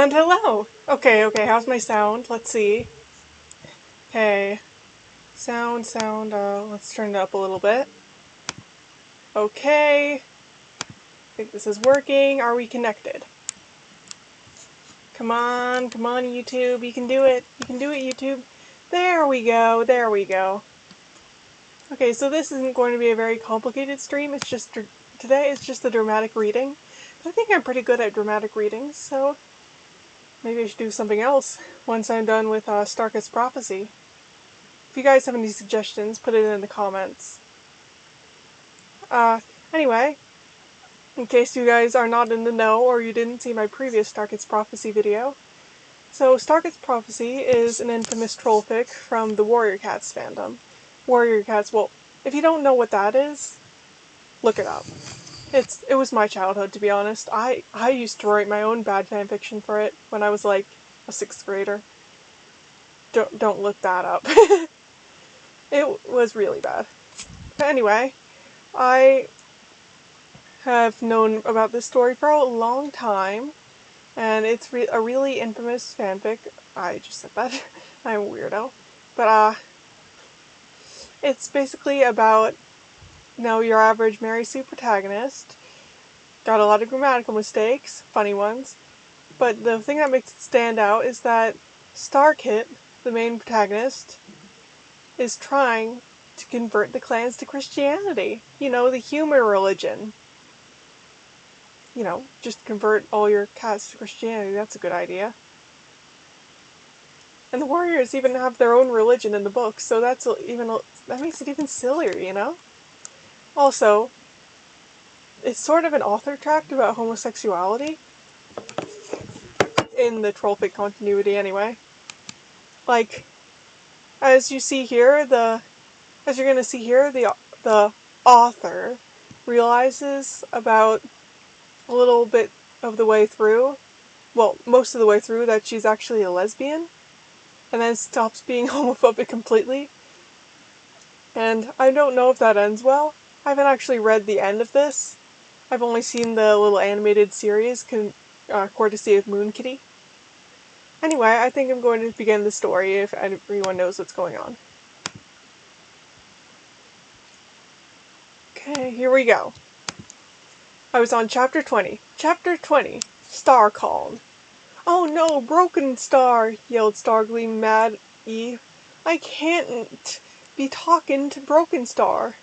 And hello! Okay, how's my sound? Let's see. Okay. Sound, let's turn it up a little bit. Okay. I think this is working. Are we connected? Come on, YouTube. You can do it. You can do it, YouTube. There we go. Okay, so this isn't going to be a very complicated stream. It's just, today it's just a dramatic reading. But I think I'm pretty good at dramatic readings, so maybe I should do something else once I'm done with Starkit's prophecy. If you guys have any suggestions, put it in the comments. Anyway, in case you guys are not in the know or you didn't see my previous Starkit's Prophecy video, so Starkit's Prophecy is an infamous trollfic from the Warrior Cats fandom. Warrior Cats, well, if you don't know what that is, look it up. It was my childhood, to be honest. I used to write my own bad fanfiction for it when I was like a 6th grader. Don't look that up. It was really bad. But anyway, I have known about this story for a long time, and it's a really infamous fanfic. I just said that. I'm a weirdo. But, it's basically about, your average Mary Sue protagonist. Got a lot of grammatical mistakes, funny ones. But the thing that makes it stand out is that Starkit, the main protagonist, is trying to convert the clans to Christianity. The human religion. Just convert all your cats to Christianity. That's a good idea. And the warriors even have their own religion in the book, so that makes it even sillier, Also, it's sort of an author tract about homosexuality. In the trollfic continuity, anyway. Like, as you're gonna see here, the author realizes about a little bit of the way through, well, most of the way through, that she's actually a lesbian, and then stops being homophobic completely. And I don't know if that ends well. I haven't actually read the end of this. I've only seen the little animated series, courtesy of Moon Kitty. Anyway, I think I'm going to begin the story if everyone knows what's going on. Okay, here we go. I was on Chapter 20. Chapter 20, Star Calm. "Oh no, Broken Star!" yelled Stargleam mad-y. "I can't be talking to Broken Star!"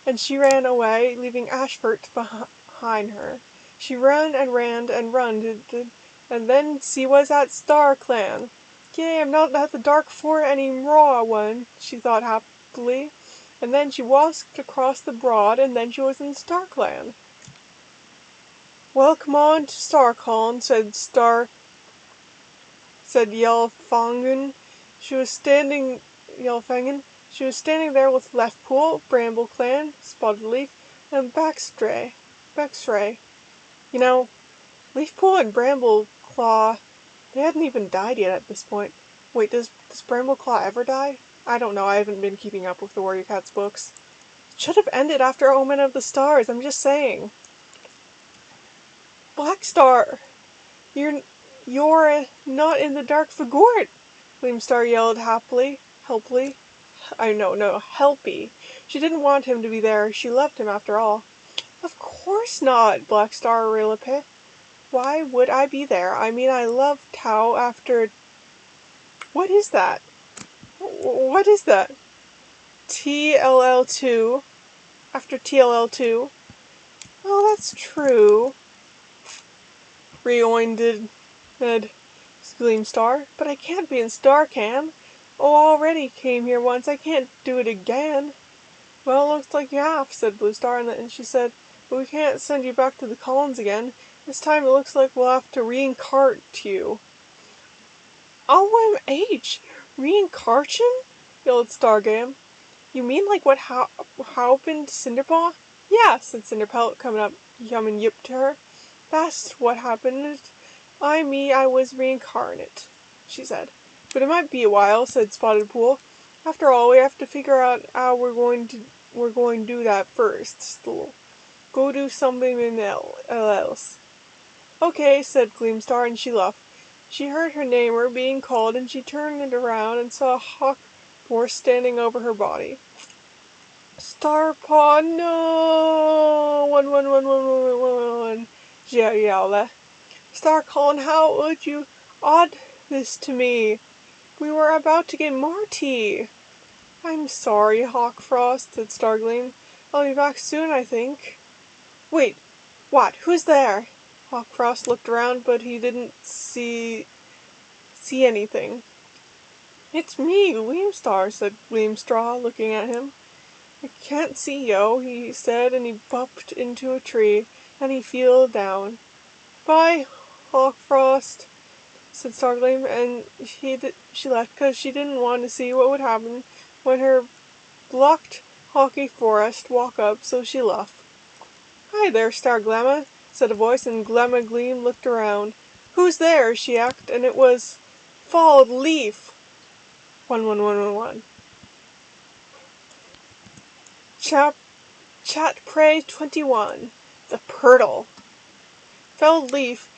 And she ran away, leaving Ashfort behind her. She ran and ran and run, and then she was at Star Clan. "Yay, I'm not at the Dark Fort any raw one," she thought happily. And then she walked across the Broad, and then she was in Star Clan. "Well, come on to Starcon," said Yellowfangen. She was standing there with Leftpool, Bramble Clan, Spotted Leaf, and Backstray. Leafpool and Bramble Claw, they hadn't even died yet at this point. Wait, does Bramble Claw ever die? I don't know, I haven't been keeping up with the Warrior Cats books. It should have ended after Omen of the Stars, I'm just saying. "Blackstar, you're not in the Dark Fagort!" Gleamstar yelled helpily. Helpy. She didn't want him to be there. She loved him after all. "Of course not," Blackstar Rillipe. "Why would I be there? I mean, I love Tau after..." What is that? What is that? TLL2. After TLL2. "Oh, that's true," reoined Gleamstar. "But I can't be in Starcan. Oh, I already came here once. I can't do it again." "Well, it looks like you have," said Bluestar, and she said, "but we can't send you back to the columns again. This time it looks like we'll have to reincarnate you." "OMH! Reincarnation?" yelled Stargam. "You mean like what happened to Cinderpaw?" "Yeah," said Cinderpelt, coming yip to her. "That's what happened. I was reincarnate," she said. "But it might be a while," said Spotted Pool. "After all, we have to figure out how we're going to do that first. Go do something else." "Okay," said Gleamstar, and she left. She heard her name being called, and she turned it around and saw a hawk force standing over her body. Starpaw, no! One. She yelled. Starcolin, how would you odd this to me? We were about to get more tea. I'm sorry, Hawkfrost, said Stargleam. I'll be back soon, I think. Wait, what? Who's there? Hawkfrost looked around, but he didn't see anything. It's me, Gleamstar, said Gleamstar, looking at him. I can't see yo, he said, and he bumped into a tree, and he fell down. Bye, Hawkfrost, said Stargleam, and she left because she didn't want to see what would happen when her blocked Hawky Forest walk up, so she left. Hi there, Starglamma, said a voice, and Glamma Gleam looked around. Who's there? She asked, and it was Followed Leaf. 11111. Chat Prey 21. The Purtle. Followed Leaf,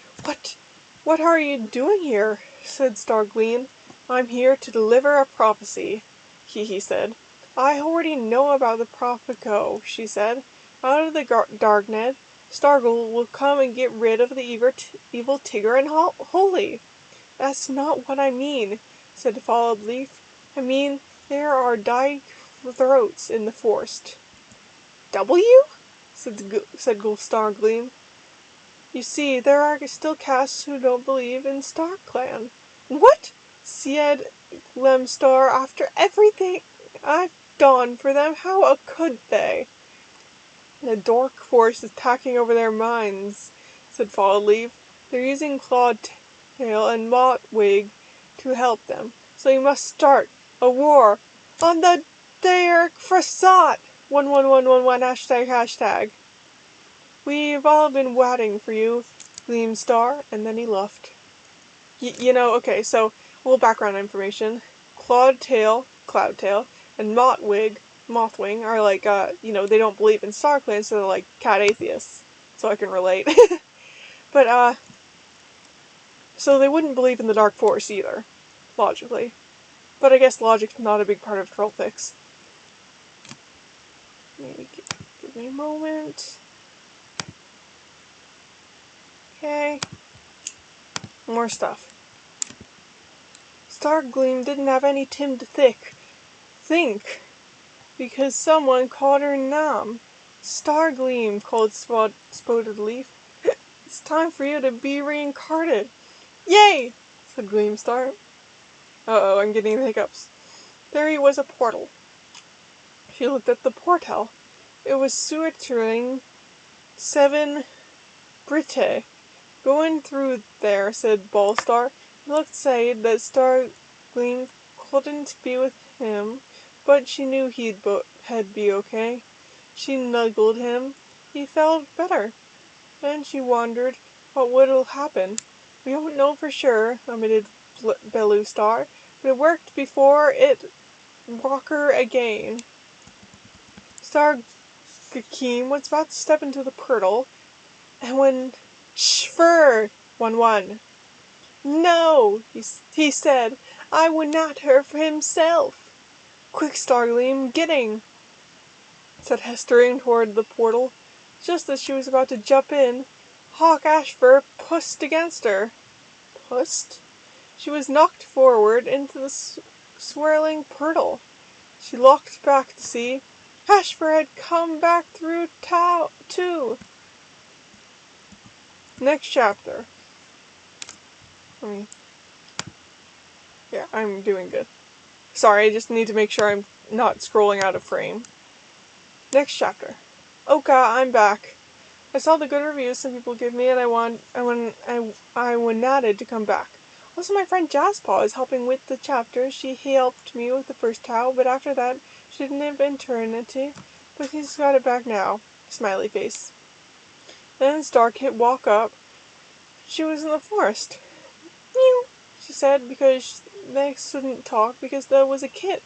what are you doing here? Said Stargleam. I'm here to deliver a prophecy, he said. I already know about the Prophetico, she said. Out of the darknet, Stargirl will come and get rid of the evil Tigger and Holy. That's not what I mean, said Followed Leaf. I mean, there are dying throats in the forest. W? said Stargleam. You see, there are still casts who don't believe in StarClan. What? Said Gleamstar. After everything I've done for them, how could they? The dark force is taking over their minds, said Fall Leaf. They're using Clawtail and Motwig to help them. So you must start a war on the Derek Frasat! 11111 hashtag. We've all been waiting for you, Gleamstar, and then he left. Okay, so a little background information. Cloudtail, and Mothwing are like, they don't believe in StarClan, so they're like cat atheists. So I can relate. But, so they wouldn't believe in the Dark Force either, logically. But I guess logic's not a big part of trollfics. Give me a moment. Okay. More stuff. Stargleam didn't have any time to think, because someone called her Nam. Stargleam, called Spotted Leaf. It's time for you to be reincarnated. Yay! Said Gleamstar. Uh-oh, I'm getting the hiccups. There was a portal. She looked at the portal. It was Suetring 7 Brite. Going through there, said Ballstar. It looked sad that Stargleam couldn't be with him, but she knew he'd be okay. She nuzzled him. He felt better. Then she wondered what would happen. We don't know for sure, admitted Bellustar, but it worked before it Walker again. Stargleam was about to step into the portal, and when Shfur 1-1. No, he said. I would not hurt for himself. Quick, Stargleam, getting, said Hestering toward the portal. Just as she was about to jump in, Hawk Ashfur pushed against her. Pushed? She was knocked forward into the swirling portal. She looked back to see Ashfur had come back through too. Next chapter. Yeah, I'm doing good. Sorry, I just need to make sure I'm not scrolling out of frame. Next chapter. Oka, I'm back. I saw the good reviews some people give me, and I wanted to come back. Also, my friend Jazzpaw is helping with the chapter. She helped me with the first towel, but after that, she didn't have eternity. But he's got it back now. Smiley face. Then Starkit walked up. She was in the forest. Meow, she said, because they couldn't talk because there was a kit.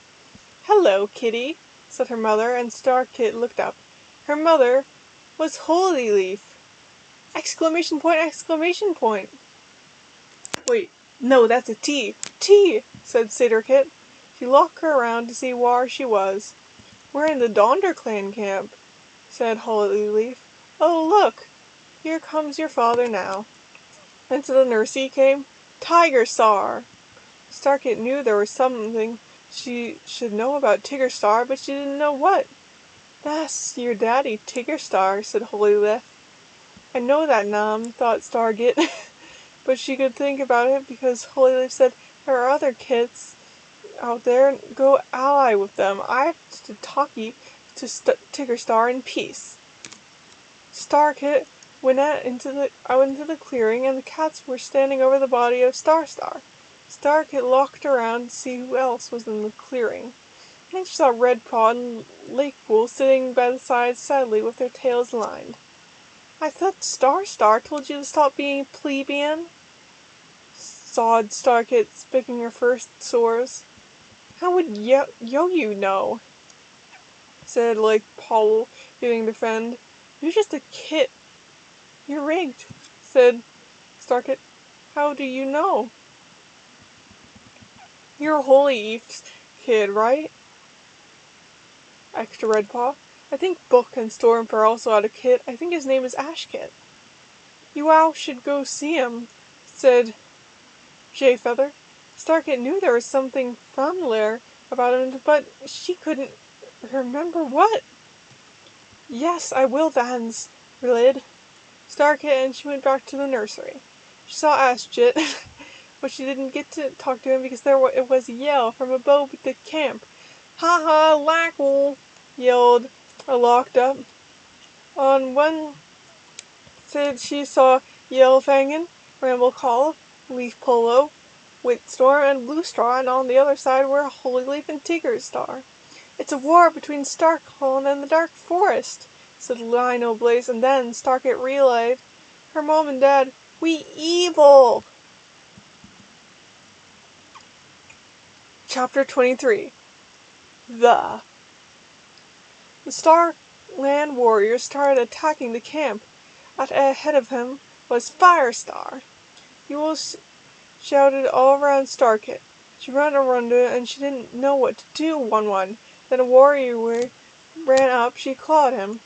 Hello, kitty, said her mother, and Starkit looked up. Her mother was Holy Leaf! Exclamation point, exclamation point! Wait, No, that's a T. T, said Starkit. She looked around to see where she was. We're in the Donder clan camp, said Hollyleaf. Oh, look, here comes your father now. Into the nursery came Tigerstar. Starkit knew there was something she should know about Tigerstar, but she didn't know what. That's your daddy, Tigerstar, said Hollyleaf. I know that, Nam, thought Starkit, but she could think about it because Hollyleaf said there are other kids out there. Go ally with them. I have to talk to Tigerstar in peace. Starkit went out into the clearing, and the cats were standing over the body of Starstar. Starkit looked around to see who else was in the clearing. Then she saw Redpaw and Lakepool sitting by the side sadly with their tails lined. I thought Starstar told you to stop being a plebeian, sobbed Starkit, picking her first sores. How would you know? Said Lakepool, giving the friend. You're just a kid. You're rigged, said Starkit. How do you know? You're a holy kid, right? Extra Redpaw. I think Book and Storm are also out of kit. I think his name is Ashkit. You all should go see him, said Jayfeather. Starkit knew there was something familiar about him, but she couldn't remember what. Yes, I will, Vans, relayed Starkit, and she went back to the nursery. She saw Ashkit, but she didn't get to talk to him because it was a yell from above the camp. Ha ha, Lackle, yelled a locked up. On one side she saw Yellowfangen, Bramblecall, Leaf Polo, Whitstorm, and Bluestar, and on the other side were Holyleaf and Tigerstar. It's a war between Starkholm and the Dark Forest, said Lino Blaze, and then Starkit realized her mom and dad, we evil! Chapter 23 The Starland warriors started attacking the camp. Ahead of him was Firestar. He was shouted all around Starkit. She ran around it and she didn't know what to do. One. Then a warrior ran up. She clawed him.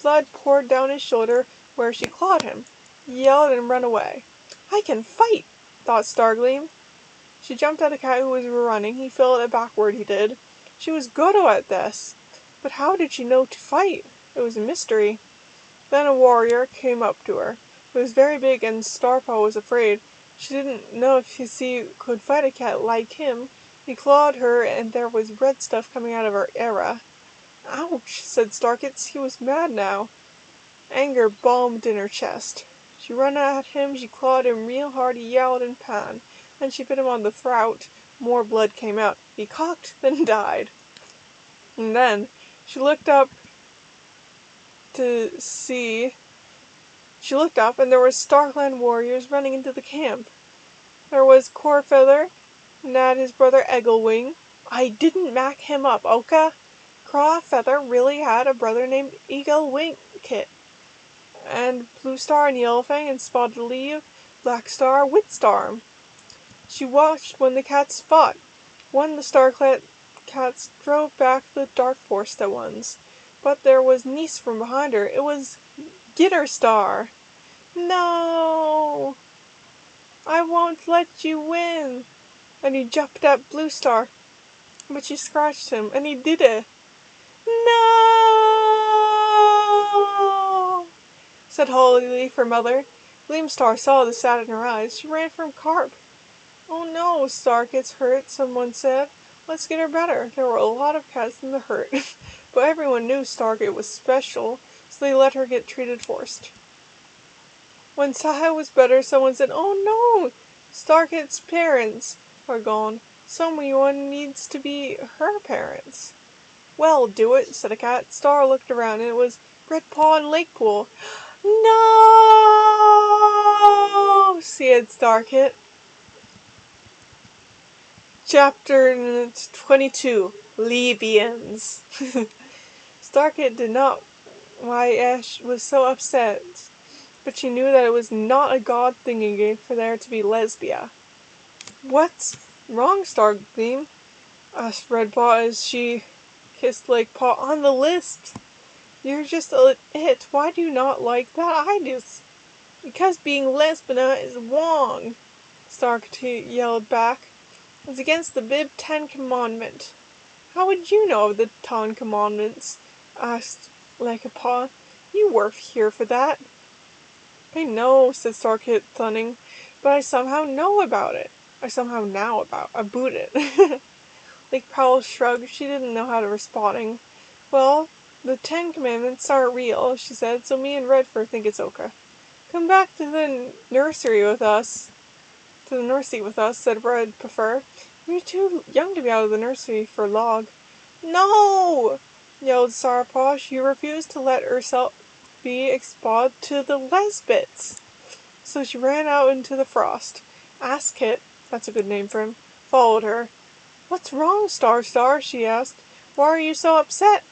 Blood poured down his shoulder where she clawed him. He yelled and ran away. I can fight, thought Stargleam. She jumped at a cat who was running. He fell it backward, he did. She was good at this. But how did she know to fight? It was a mystery. Then a warrior came up to her. He was very big and Starpaw was afraid. She didn't know if he could fight a cat like him. He clawed her and there was red stuff coming out of her era. Ouch, said Starkit. He was mad now. Anger balmed in her chest. She ran at him, she clawed him real hard, he yelled and panted. Then she bit him on the throat. More blood came out. He coughed, then died. And then she looked up to see. She looked up, and there were Starland warriors running into the camp. There was Corefeather, and his brother Egglewing. I didn't mac him up, Oka. Crawfeather really had a brother named Eaglewing-Kit. And Bluestar and Yellowfang and Spotted Leaf, Blackstar, Whitstar. She watched when the cats fought. One the Starklet cats drove back the Dark Forest at once. But there was Niece from behind her. It was Gitterstar. No! I won't let you win! And he jumped at Bluestar. But she scratched him, and he did it. No! Said Hollyleaf, her mother. Gleamstar saw the sad in her eyes. She ran from Carp. Oh no, Starkit's hurt, someone said. Let's get her better. There were a lot of cats in the hurt, but everyone knew Starkit was special, so they let her get treated first. When Saha was better, someone said, oh no, Starkit's parents are gone. Someone needs to be her parents. Well, do it, said a cat. Star looked around, and it was Redpaw and Lakepool. No! said Starkit. Chapter 22 Levians. Starkit did not why Ash was so upset, but she knew that it was not a god thing again for there to be lesbia. What's wrong, Stargleam? Asked Redpaw as she kissed Lakepaw on the lips. You're just a it. Why do you not like that I do? Because being lesbian is wrong, Starkit yelled back. It's against the Bib 10 Commandment. How would you know of the 10 Commandments? Asked Lakepaw. You work here for that. I know, said Starkit, thunning, but I somehow know about it. I somehow now about it. Lake Powell shrugged. She didn't know how to responding. Well, the 10 Commandments aren't real, she said, so me and Redford think it's okay. Come back to the nursery with us, said Red Prefer. You're too young to be out of the nursery for long. No! Yelled Starpaw. She refused to let herself be exposed to the lesbits. So she ran out into the frost. Asskit, that's a good name for him, followed her. What's wrong, Star? She asked. Why are you so upset?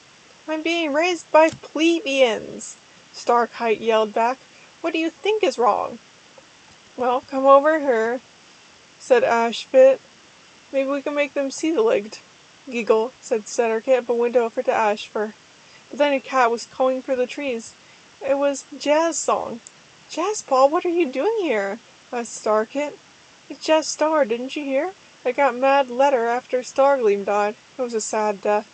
I'm being raised by plebeians, Starkite yelled back. What do you think is wrong? Well, come over here, said Ashbit. Maybe we can make them sea-legged. Giggle, said Starkit, but went over to Ashfur. But then a cat was calling through the trees. It was Jazz Song. Jazzpaw, what are you doing here? Asked Starkit. It's Jazz Star, didn't you hear? I got mad letter after Stargleam died. It was a sad death.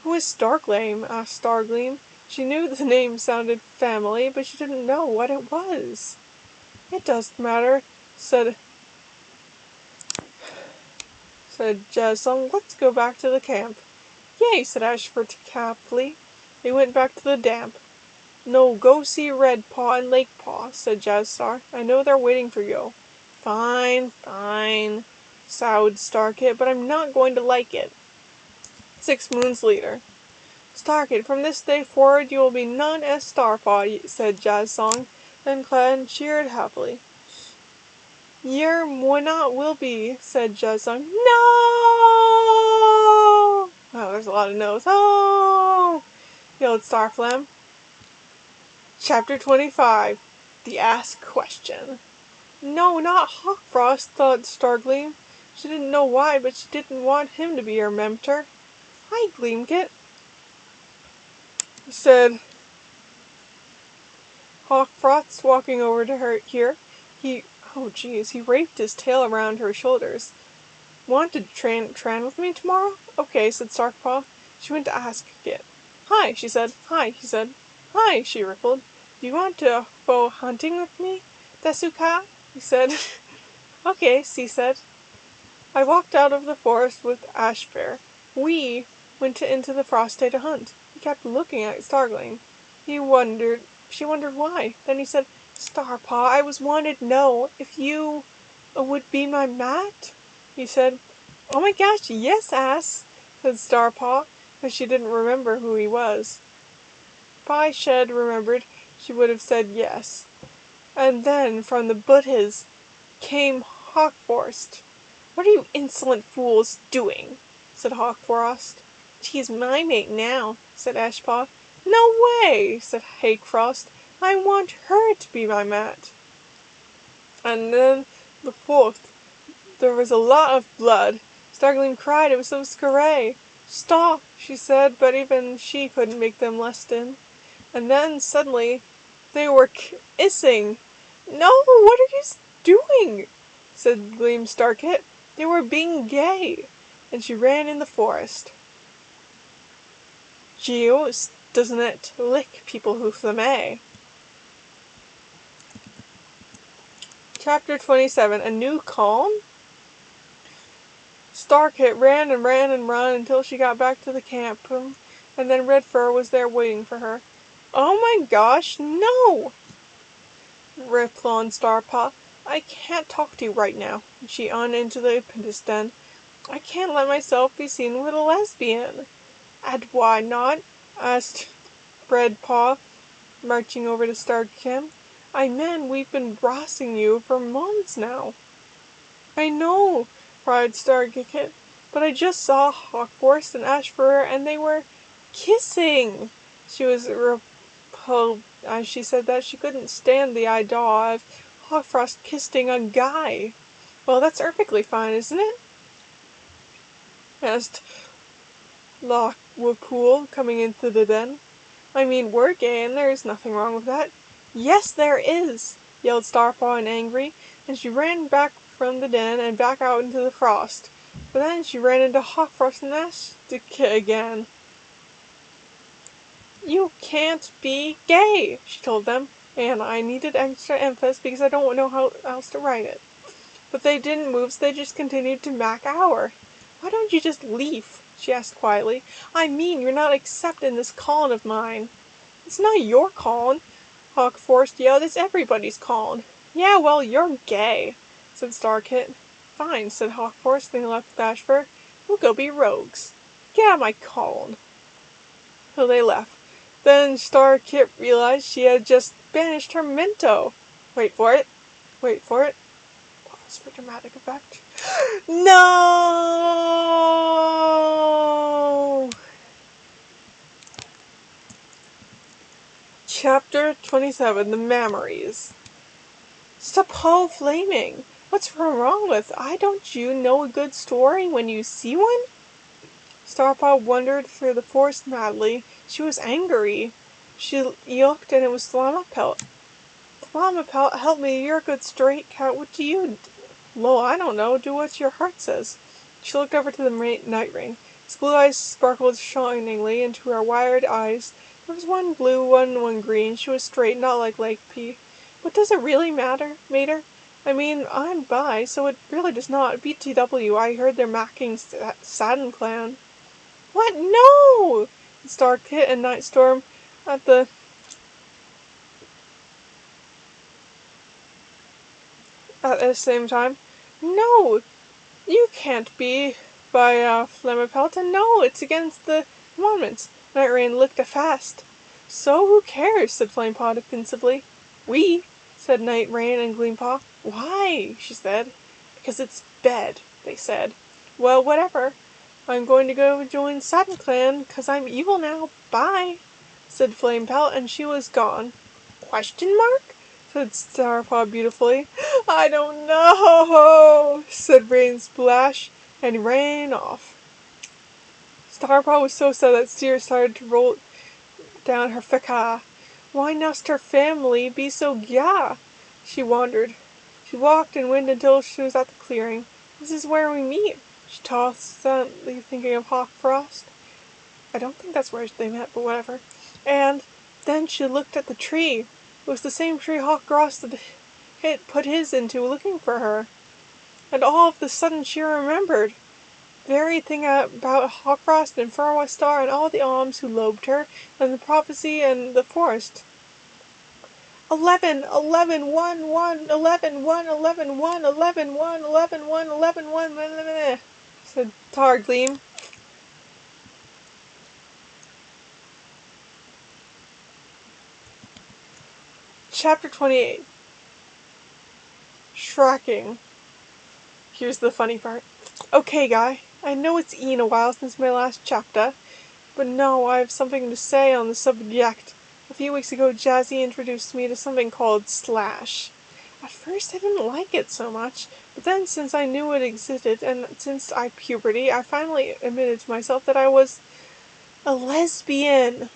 Who is Stargleam? Asked Stargleam. She knew the name sounded family, but she didn't know what it was. It doesn't matter, said Jazzsong. Let's go back to the camp. Yay, said Ashford happily. They went back to the damp. No, go see Redpaw and Lakepaw, said Jazzstar. I know they're waiting for you. Fine, soughed Starkit, but I'm not going to like it. 6 moons later. Starkit, from this day forward you will be known as Starpaw, said Jazzsong. Then Clan cheered happily. Your Moina will be, said Jazzsong. No! Oh, there's a lot of no's. Oh! Yelled Starflam. Chapter 25. The Ask Question. No, not Hawkfrost, thought Stargleam. She didn't know why, but she didn't want him to be her mentor. Hi, Gleamkit, said Hawkfrost, walking over to her here. He wrapped his tail around her shoulders. Want to train with me tomorrow? Okay, said Starkpaw. She went to ask it. Hi, she said. Hi, he said. Hi, she rippled. Do you want to go hunting with me, Desuka? He said. Okay, she said. I walked out of the forest with Ashbear. We went into the frost day to hunt. He kept looking at Stargleam. She wondered why. Then he said, Starpaw, I was wanted to know if you would be my mat? He said, oh my gosh, yes, ass, said Starpaw, but she didn't remember who he was. If I had remembered, she would have said yes. And then from the bushes came Hawkfrost. What are you insolent fools doing? Said Hawkfrost. She's my mate now, said Ashpaw. No way, said Hakefrost. I want her to be my mat. And then the fourth. There was a lot of blood. Stargleam cried. It was so scary. Stop, she said, but even she couldn't make them listen. And then suddenly they were kissing. No, what are you doing? Said Gleamstar. They were being gay. And she ran in the forest. Geos, doesn't it lick people who may? Chapter 27. A New Calm? Starkit ran and ran and ran until she got back to the camp, and then Redfur was there waiting for her. Oh my gosh, no! Ripped Starpaw. I can't talk to you right now. She on into the apprentice den. I can't let myself be seen with a lesbian. And why not? Asked Redpaw, marching over to Starkit. I mean, we've been rossing you for months now. I know, cried Starkit, but I just saw Hawkfrost and Ashfur and they were kissing. She was repelled as she said that she couldn't stand the idea of Hawkfrost kissing a guy. Well, that's perfectly fine, isn't it? Asked Lockwood coming into the den. I mean, we're gay, and there's nothing wrong with that. Yes, there is, yelled Starpaw in angry, and she ran back from the den and back out into the frost. But then she ran into Hawkfrost and asked again. You can't be gay, she told them, and I needed extra emphasis because I don't know how else to write it. But they didn't move, so they just continued to mack hour. Why don't you just leave? She asked quietly. I mean, you're not accepting this calling of mine. It's not your calling, Hawkfrost yelled. It's everybody's calling. Yeah, well, you're gay, said Starkit. Fine, said Hawkfrost, and left Bashfur. We'll go be rogues. Get out of my calling. So they left. Then Starkit realized she had just banished her Minto. Wait for it. Wait for it. Pause for dramatic effect. No! Chapter 27, The Memories. Stop flaming! What's wrong with? Don't you know a good story when you see one? Starpaw wandered through the forest madly. She was angry. She looked, and it was Flamapelt. Flamapelt, help me, you're a good straight cat. What do you... Lo, I don't know. Do what your heart says. She looked over to the night rain. His blue eyes sparkled shiningly into her wired eyes. There was one blue, one green. She was straight, not like Lake P. But does it really matter, Mater? I mean, I'm bi, so it really does not. BTW, I heard they're macking Satin Clan. What? No! Starkit and Nightstorm at the same time. No! You can't be by Flamapelta. No, it's against the commandments. Night Rain looked fast. So who cares? Said Flamepaw defensively. We, said Night Rain and Gleampaw. Why? She said. Because it's bed, they said. Well, whatever. I'm going to go join Satin Clan, 'cause I'm evil now. Bye, said Flamepelt, and she was gone. Question mark? Said Starpaw beautifully. I don't know, said Rain Splash, and ran off. Starpaw was so sad that tears started to roll down her face. Why must her family be so gay? She wondered. She walked and went until she was at the clearing. This is where we meet, she tossed, suddenly thinking of Hawkfrost. I don't think that's where they met, but whatever. And then she looked at the tree. It was the same tree Hawkfrost had put his into, looking for her. And all of a sudden she remembered the very thing about Hawkfrost and Furwastar and all the alms who lobed her, and the prophecy and the forest. 11, 11, 1, 1, 11, 1, 11, 1, 11, 1, 11, 1, 11, 1, said Stargleam. Chapter 28. Shracking. Here's the funny part. Okay, guy, I know it's been a while since my last chapter, but now I have something to say on the subject. A few weeks ago, Jazzy introduced me to something called Slash. At first I didn't like it so much, but then since I knew it existed, and since puberty, I finally admitted to myself that I was a lesbian.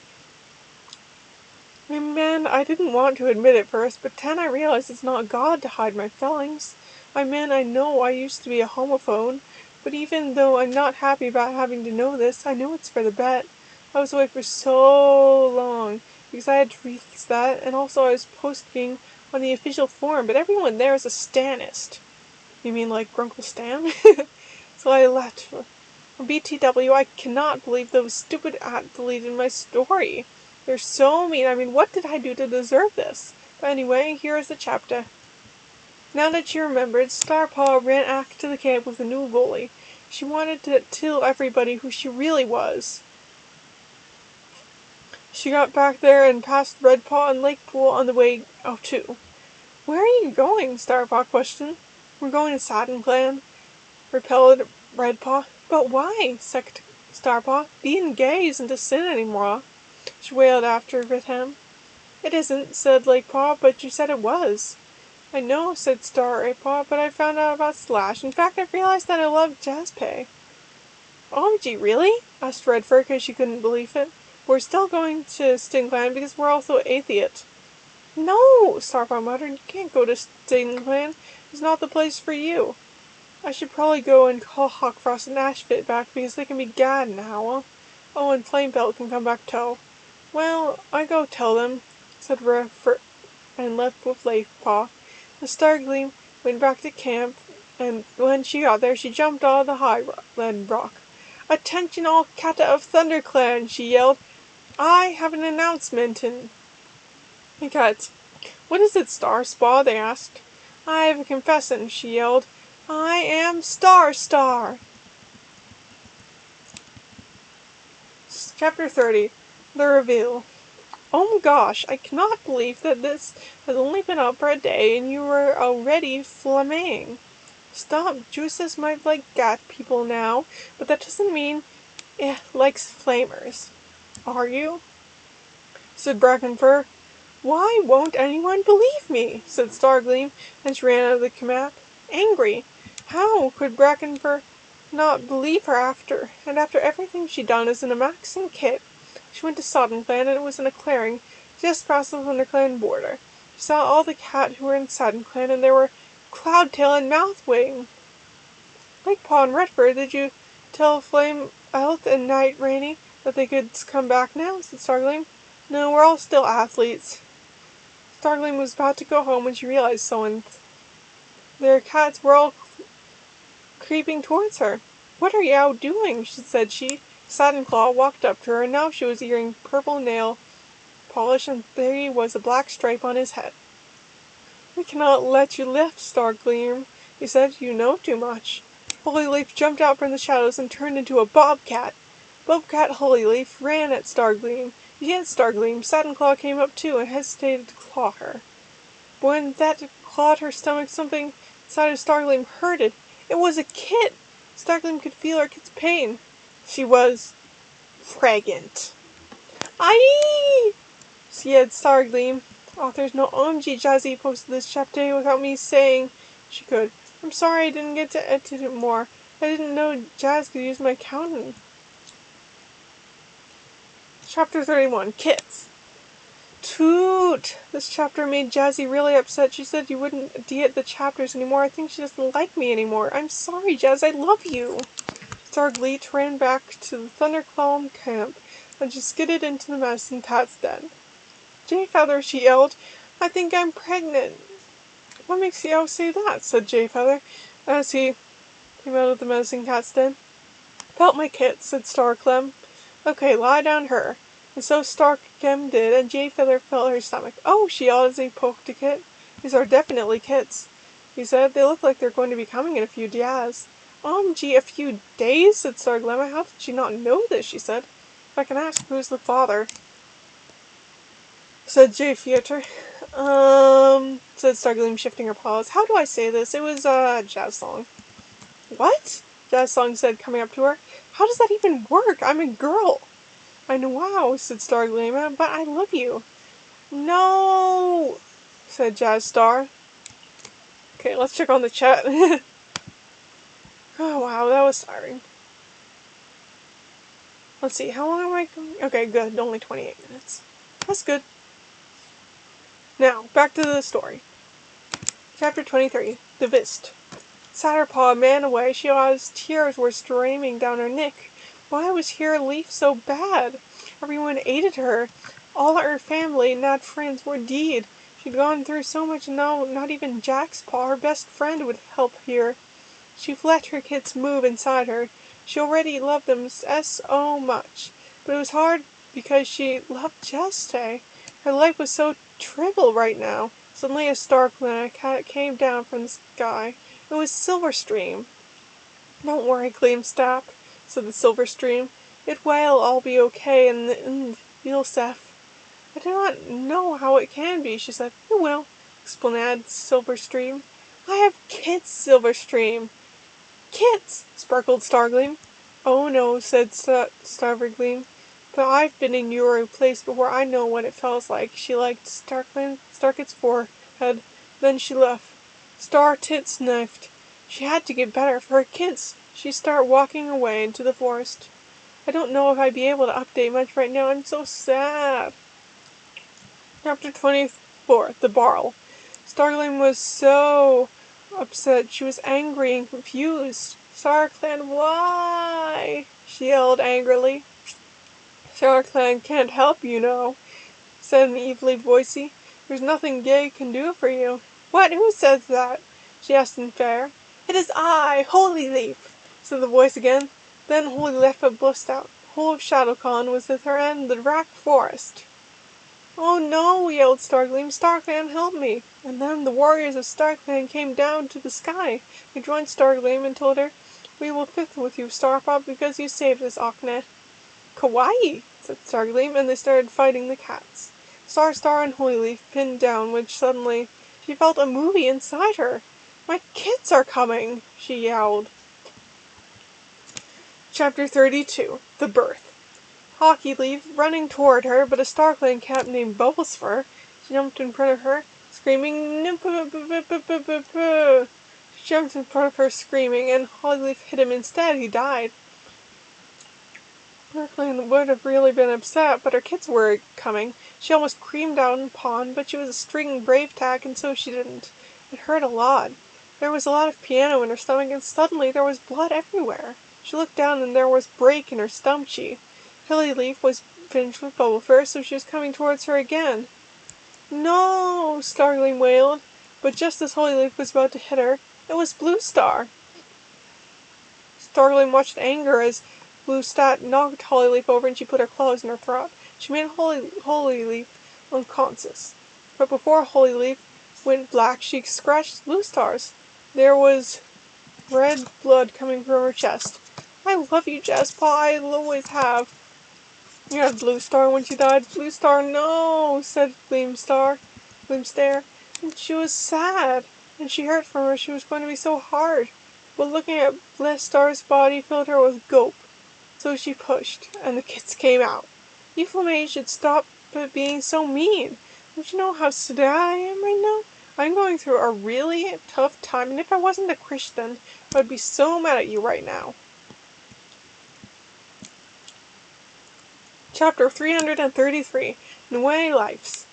Man, I didn't want to admit it first, but then I realized it's not God to hide my feelings. I know I used to be a homophobe, but even though I'm not happy about having to know this, I know it's for the bet. I was away for so long, because I had to read that, and also I was posting on the official forum, but everyone there is a Stanist. You mean like Grunkle Stan? So I left. BTW, I cannot believe those stupid at deleted my story. They're so mean. I mean, what did I do to deserve this? But anyway, here is the chapter. Now that she remembered, Starpaw ran back to the camp with a new goalie. She wanted to tell everybody who she really was. She got back there and passed Redpaw and Lakepool on the way out too. Where are you going? Starpaw questioned. We're going to Satin Clan, repelled Redpaw. But why? Said Starpaw. Being gay isn't a sin anymore. She wailed after him. It isn't, said Lakepaw, but you said it was. I know, said Star Apod, but I found out about Slash. In fact, I've realized that I love Jazzpay. OMG, really? Asked Redford because she couldn't believe it. We're still going to Stingland because we're also atheists. No, Starpod muttered. You can't go to Stingland. It's not the place for you. I should probably go and call Hawkfrost and Ashfit back because they can be gad now. Oh, and Flamebelt can come back too. Well, I go tell them, said Redford, and left with Leafpaw. The Stargleam went back to camp, and when she got there, she jumped out of the high-land rock. Attention all Kata of ThunderClan, she yelled. I have an announcement, and the cats. What is it, Star Spa? They asked. I have a confession, she yelled. I am Star. Chapter 30. The Reveal. Oh my gosh, I cannot believe that this has only been up for a day and you are already flaming. Stop, Juices might like gat people now, but that doesn't mean it likes flamers. Are you? Said Brackenfur. Why won't anyone believe me? Said Stargleam, and she ran out of the camp, angry. How could Brackenfur not believe her after everything she'd done as an Amaxan kid? She went to Soddenclan, and it was in a clearing just past the ThunderClan border. She saw all the cat who were in Soddenclan, and there were Cloudtail and Mouthwing. Lakepaw and Redford, did you tell Flame Elf and Night Rainy that they could come back now? Said Stargleam. No, we're all still athletes. Stargleam was about to go home when she realized someone. Their cats were all creeping towards her. What are you doing? said she. Soddenclaw walked up to her, and now she was wearing purple nail polish, and there was a black stripe on his head. We cannot let you lift, Stargleam, he said. You know too much. Holyleaf jumped out from the shadows and turned into a bobcat. Bobcat Holyleaf ran at Stargleam. Yet Stargleam, Soddenclaw came up too and hesitated to claw her. But when that clawed her stomach, something inside of Stargleam hurted. It was a kit! Stargleam could feel her kit's pain. She was pregnant. Aye! Said Stargleam. Author's note, OMG Jazzy posted this chapter without me saying she could. I'm sorry I didn't get to edit it more. I didn't know Jazz could use my accountant. Chapter 31. Kits. Toot! This chapter made Jazzy really upset. She said you wouldn't edit the chapters anymore. I think she doesn't like me anymore. I'm sorry, Jazz. I love you. Stargleet ran back to the ThunderClan camp and she skidded into the medicine cat's den. Jayfeather, she yelled. I think I'm pregnant. What makes you say that? Said Jayfeather as he came out of the medicine cat's den. Felt my kit, said Starclem. Okay, lie down her. And so Starclem did, and Jayfeather felt her stomach. Oh, she yelled as he poked a kit. These are definitely kits, he said. They look like they're going to be coming in a few days. OMG, a few days? Said Starglemma. How did she not know this? She said. If I can ask, who's the father? Said Jayfeather. Said Stargleam, shifting her paws. How do I say this? It was a jazz song. What? Jazz Song said, coming up to her. How does that even work? I'm a girl. I know, wow, said Stargleam, but I love you. No, said Jazz Star. Okay, let's check on the chat. Oh, wow, that was tiring. Let's see, how long am I going? Okay, good, only 28 minutes. That's good. Now, back to the story. Chapter 23, The Vist. Satterpaw man away, she saw tears were streaming down her neck. Why was her leaf so bad? Everyone hated her. All her family and not friends were dead. She'd gone through so much and now not even Jack's paw, her best friend, would help her. She let her kids move inside her. She already loved them so much. But it was hard because she loved Jeste. Her life was so trivial right now. Suddenly a star planet came down from the sky. It was Silverstream. Don't worry, Gleamstar, said the Silverstream. It will all be okay in the end. You'll safe. I do not know how it can be, she said. It will, explained Silverstream. I have kids, Silverstream. Kids, sparkled Stargleam. Oh no, said Stargleam. But I've been in your place before. I know what it feels like. She liked Starkit's forehead. Then she left. Starkit sniffed. She had to get better for her kids. She started walking away into the forest. I don't know if I'd be able to update much right now. I'm so sad. Chapter 24, The Barrel. Stargleam was so upset. She was angry and confused. StarClan, why? She yelled angrily. StarClan can't help you, know, said an evilly voicey. There's nothing Gay can do for you. What? Who says that? She asked in fear. It is I, Holy Leaf, said the voice again. Then Holy Leaf burst out. Whole of ShadowCon was with her and the Rack Forest. Oh no, yelled Stargleam. StarClan, help me! And then the warriors of StarClan came down to the sky. They joined Stargleam and told her, We will fight with you, Starpop, because you saved us, Akne. Kawaii, said Stargleam, and they started fighting the cats. Star and Holy Leaf pinned down, which suddenly she felt a movie inside her. My kids are coming, she yowled. Chapter 32, The Birth. Hockey Leaf running toward her, but a StarClan cat named Bubblesfur jumped in front of her, screaming, She jumped in front of her screaming, and Holy Leaf hit him instead. He died. StarClan would have really been upset, but her kids were coming. She almost creamed out in the pond, but she was a string brave tack, and so she didn't. It hurt a lot. There was a lot of piano in her stomach, and suddenly there was blood everywhere. She looked down, and there was break in her stump-cheek. Holy Leaf was finished with Bubblefur, so she was coming towards her again. No! Stargleam wailed, but just as Holy Leaf was about to hit her, it was Bluestar. Stargleam watched in anger as Bluestar knocked Holy Leaf over and she put her claws in her throat. She made Holy Leaf unconscious. But before Holy Leaf went black, she scratched Bluestar's. There was red blood coming from her chest. I love you, Jasper. I always have. You had Bluestar when she died. Bluestar, no, said Gleamstar, and she was sad, and she heard from her she was going to be so hard. But looking at Bluestar's body filled her with gope. So she pushed, and the kids came out. You Flamay should stop being so mean. Don't you know how sad I am right now? I'm going through a really tough time, and if I wasn't a Christian, I would be so mad at you right now. Chapter 333, New Lives.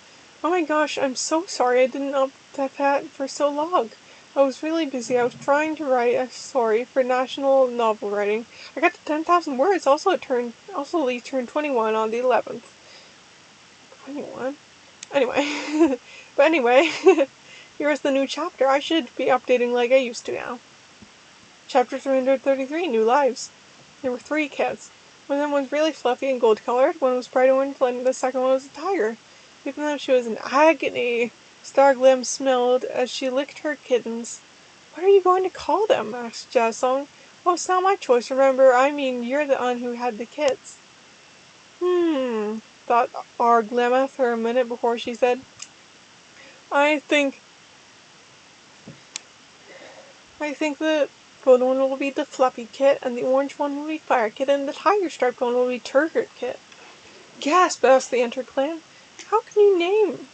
Oh my gosh, I'm so sorry I didn't update that for so long. I was really busy. I was trying to write a story for National Novel Writing. I got to 10,000 words. Also, Lee turned 21 on the 11th. 21? Anyway. But anyway, here's the new chapter. I should be updating like I used to now. Chapter 333, New Lives. There were 3 kids. One of them was really fluffy and gold-colored, one was bright orange, and the second one was a tiger. Even though she was in agony, Stargleam smiled as she licked her kittens. What are you going to call them? Asked Jazzsong. Oh, it's not my choice, remember. I mean, you're the one who had the kids. Thought Arglemma for a minute before she said, I think the gold one will be the Fluffy Kit, and the orange one will be Fire Kit, and the tiger-striped one will be Turgid Kit. Gasp! Asked the Enter-Clan. How can you name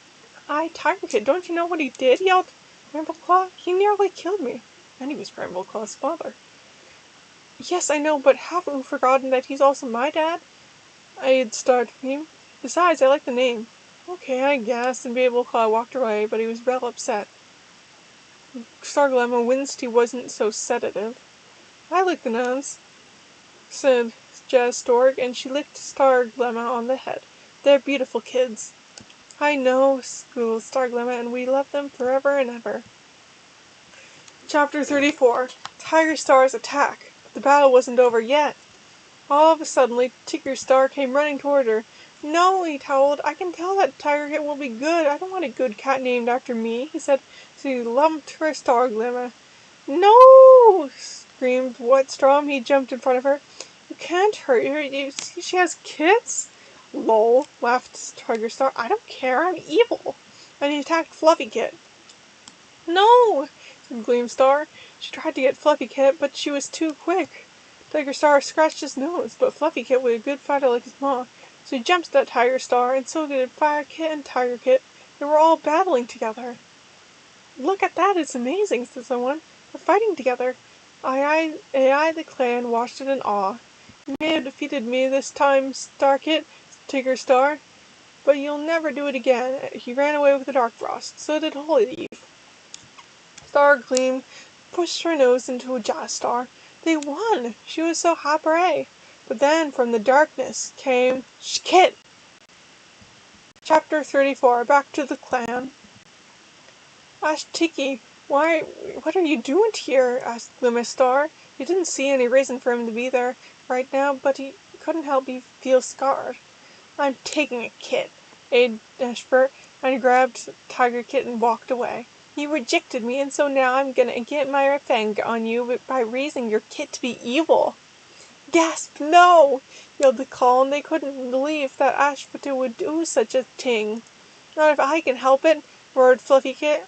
Tiger Kit? Don't you know what he did? Yelled Brambleclaw. He nearly killed me. And he was Brambleclaw's father. Yes, I know, but haven't you forgotten that he's also my dad? I'd Stargleam. Besides, I like the name. Okay, I guess, and Brambleclaw walked away, but he was real upset. Stargleam winced he wasn't so sedative. I like the names, said Jazz Stork, and she licked Starglemma on the head. They're beautiful kids. I know, squealed Starglemma, and we love them forever and ever. Chapter 34, Tiger Star's Attack. The battle wasn't over yet. All of a sudden, Tiger Star came running toward her. No, he howled. I can tell that Tiger Kit will be good. I don't want a good cat named after me, he said. So he lumped her Starglemma. No! Screamed Wetstrom. He jumped in front of her. You can't hurt her. You see she has kids? Lol, laughed Tiger Star. I don't care. I'm evil. And he attacked Fluffy Kit. No! Said Gleamstar. She tried to get Fluffy Kit, but she was too quick. Tiger Star scratched his nose, but Fluffy Kit was a good fighter like his mom. So he jumped at Tiger Star, and so did Fire Kit and Tiger Kit. They were all battling together. Look at that, it's amazing, said someone. We're fighting together. I the clan watched it in awe. You may have defeated me this time, Starkit, Star, but you'll never do it again. He ran away with the Dark Frost. So did Holy Eve. Stargleam pushed her nose into a Star. They won! She was so happy. But then, from the darkness, came Kit! Chapter 34, Back to the Clan. Ashtiki, what are you doing here? Asked Gleamstar. He didn't see any reason for him to be there right now, but he couldn't help but feel scarred. I'm taking a Kit, Aid Ashford, and grabbed Tiger Kit and walked away. You rejected me, and so now I'm gonna get my revenge on you by raising your Kit to be evil. Gasp, no! Yelled the call, and they couldn't believe that Ashford would do such a thing. Not if I can help it, roared Fluffy Kit.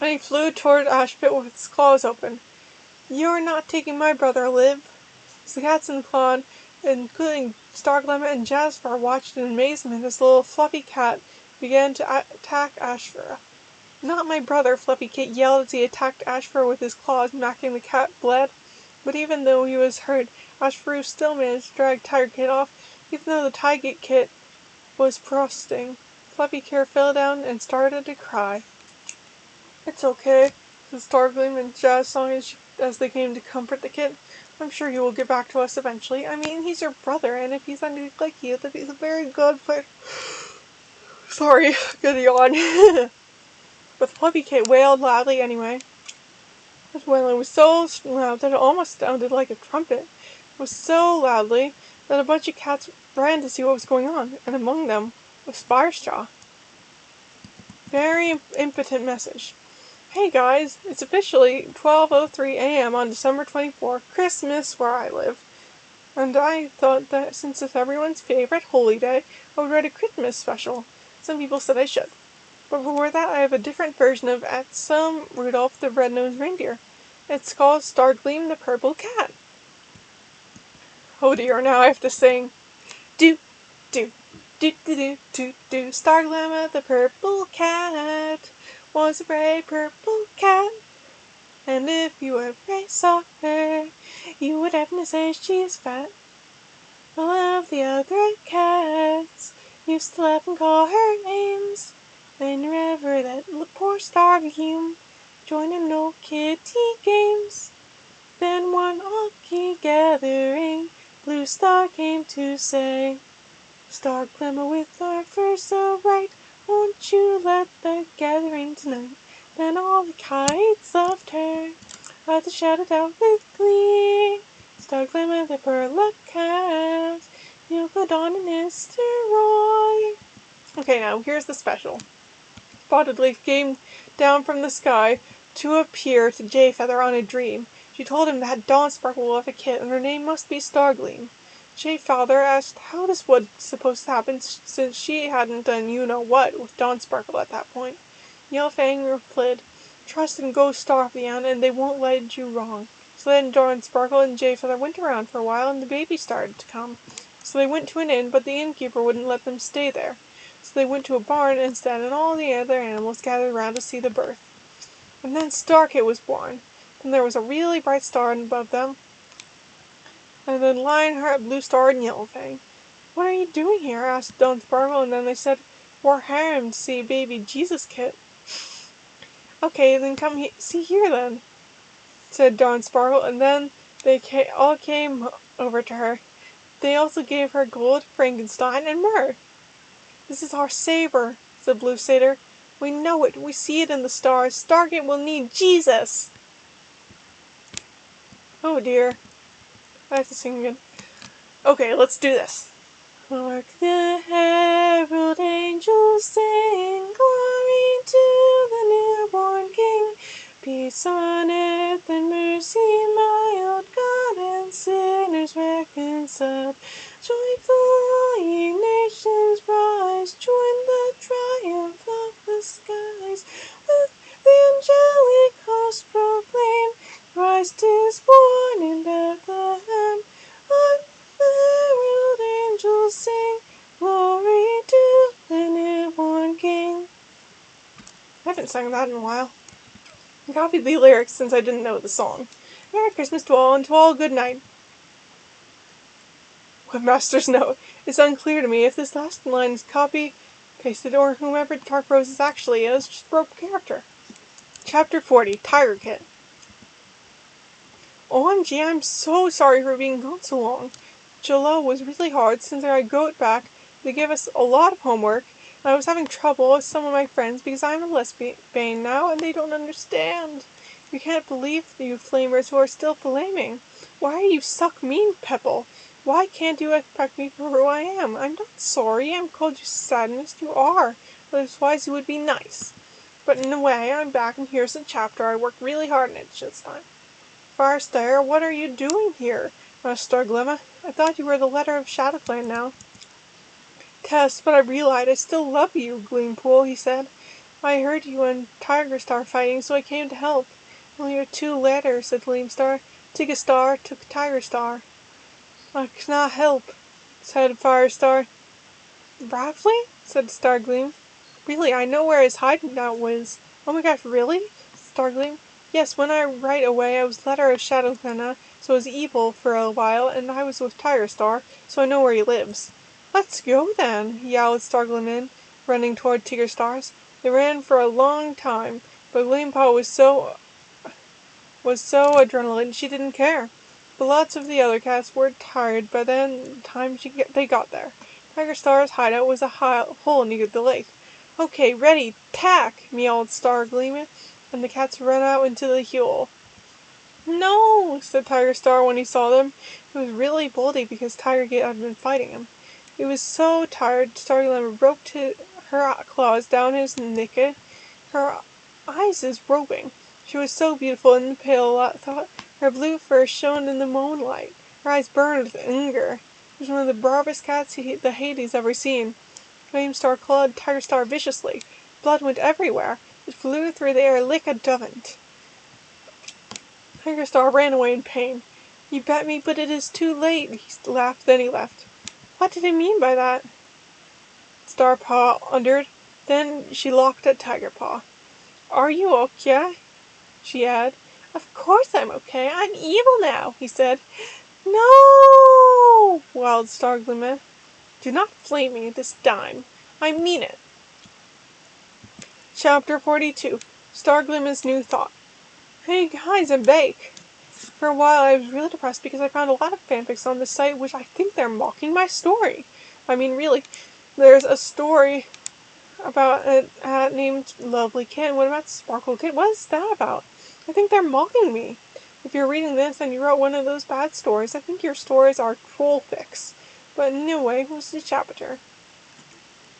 And he flew toward Ashpit with his claws open. You're not taking my brother, Liv. So the cats in the clan, including Stargleam and Jasper, watched in amazement as the little Fluffy Cat began to attack Ashfur. Not my brother, Fluffy Kit yelled as he attacked Ashfur with his claws, making the cat bled. But even though he was hurt, Ashfur still managed to drag Tiger Kit off, even though the Tiger Kit was prostrating. Fluffy Kit fell down and started to cry. It's okay, said Stargleam and Jazz Song as they came to comfort the kid. I'm sure he will get back to us eventually. I mean, he's your brother, and if he's anything like you, then he's a very good fighter. Sorry, good yawn. But Fluffy Kit wailed loudly anyway. His wailing was so loud that it almost sounded like a trumpet. It was so loudly that a bunch of cats ran to see what was going on, and among them was Firestraw. Very impotent message. Hey guys, it's officially 12:03 a.m. on December 24th, Christmas where I live. And I thought that since it's everyone's favorite holy day, I would write a Christmas special. Some people said I should. But before that, I have a different version of At Some Rudolph the Red-Nosed Reindeer. It's called Stargleam the Purple Cat. Oh dear, now I have to sing. Do, do, do, do, do, do, do. Stargleam the Purple Cat was a very purple cat. And if you ever saw her, you would definitely say she's fat. All of the other cats used to laugh and call her names. Then whenever that poor Stargleam joined in no kitty games. Then one lucky gathering, Blue Star came to say, Star glimmer with our fur so bright, won't you let the gathering tonight? Then all the kites loved her, had to shout it out with glee. Star glimmer the pearl cat, you go on and Mr. Roy. Okay, now here's the special. Spotted Leaf came down from the sky to appear to Jayfeather on a dream. She told him that Dawn Sparkle will have a kit, and her name must be Stargleam. Jayfeather asked how this was supposed to happen, since she hadn't done you-know-what with Dawn Sparkle at that point. Yellowfang replied, Trust in Ghost Star, Leon, and they won't lead you wrong. So then Dawn Sparkle and Jayfeather went around for a while, and the baby started to come. So they went to an inn, but the innkeeper wouldn't let them stay there. So they went to a barn instead, and all the other animals gathered around to see the birth. And then Starkit was born. Then there was a really bright star above them, and then Lionheart, Blue Star, and Yellowfang. What are you doing here? Asked Dawn Sparkle, and then they said, We're here to see baby Jesus Kit. Okay, then come see here then, said Dawn Sparkle, and then they all came over to her. They also gave her gold, Frankenstein, and myrrh. This is our savior, said Blue Satyr. We know it. We see it in the stars. Stargate will need Jesus. Oh dear. I have to sing again. Okay, let's do this. Hark the herald angels sing, glory to the newborn King. Peace on earth and mercy mild, God and sinners reconciled. Joyful ye nations rise, join the triumph of the skies. With the angelic host proclaim, Christ is born in Bethlehem. Hark the herald angels sing, glory to the newborn King. I haven't sung that in a while. I copied the lyrics since I didn't know the song. Merry Christmas to all, and to all good night. Webmaster's note. It's unclear to me if this last line is copy, pasted, or whomever Dark Roses actually is, just broke character. Chapter 40, Tiger Kit. OMG, I'm so sorry for being gone so long. July was really hard since I got back. They gave us a lot of homework, and I was having trouble with some of my friends because I'm a lesbian now and they don't understand. You can't believe you flamers who are still flaming. Why are you suck mean, Pepple? Why can't you expect me for who I am? I'm not sorry. I'm called you sadness. You are. Otherwise you would be nice. But in a way, I'm back and here's the chapter. I worked really hard on it this time. Firestar, what are you doing here? asked Stargleam. I thought you were the leader of Shadowclan now. Tess, but I realized I still love you, Gleampool, he said. I heard you and Tigerstar fighting, so I came to help. Well, you're too later, said Gleamstar. Tigerstar took Tigerstar. I cannot help, said Firestar. Bravely? said Stargleam. Really, I know where his hideout was. Oh my gosh, really? Stargleam. Yes, when I right away I was leader of Shadowclan, so I was evil for a while, and I was with Tigerstar, so I know where he lives. Let's go then, yelled Stargleam, running toward Tigerstar's. They ran for a long time, but Gleampaw was so adrenaline she didn't care. But lots of the other cats were tired by the time they got there. Tigerstar's hideout was a hole near the lake. Okay, ready, tack! Meowed Stargleam, and the cats ran out into the hole. No, said Tigerstar when he saw them. He was really boldy because Tigerkit had been fighting him. He was so tired, Stargleam roped her claws down his neck. Her eyes is roving. She was so beautiful in the pale thought. Her blue fur shone in the moonlight. Her eyes burned with anger. She was one of the bravest cats the Hades ever seen. Gleamstar clawed Tigerstar viciously. Blood went everywhere. It flew through the air like a dovent. Tigerstar ran away in pain. You bet me, but it is too late, he laughed, then he left. What did he mean by that? Starpaw wondered. Then she looked at Tigerpaw. Are you okay? She added. Of course I'm okay. I'm evil now, he said. No! wailed Stargleam. Do not flame me this time. I mean it. Chapter 42. Stargleam's New Thought. Hey guys, I'm back. For a while I was really depressed because I found a lot of fanfics on this site which I think they're mocking my story. I mean, really. There's a story about a hat named Lovely Kit. What about Sparkle Kit? What is that about? I think they're mocking me. If you're reading this and you wrote one of those bad stories, I think your stories are trollfics. But anyway, what's the chapter?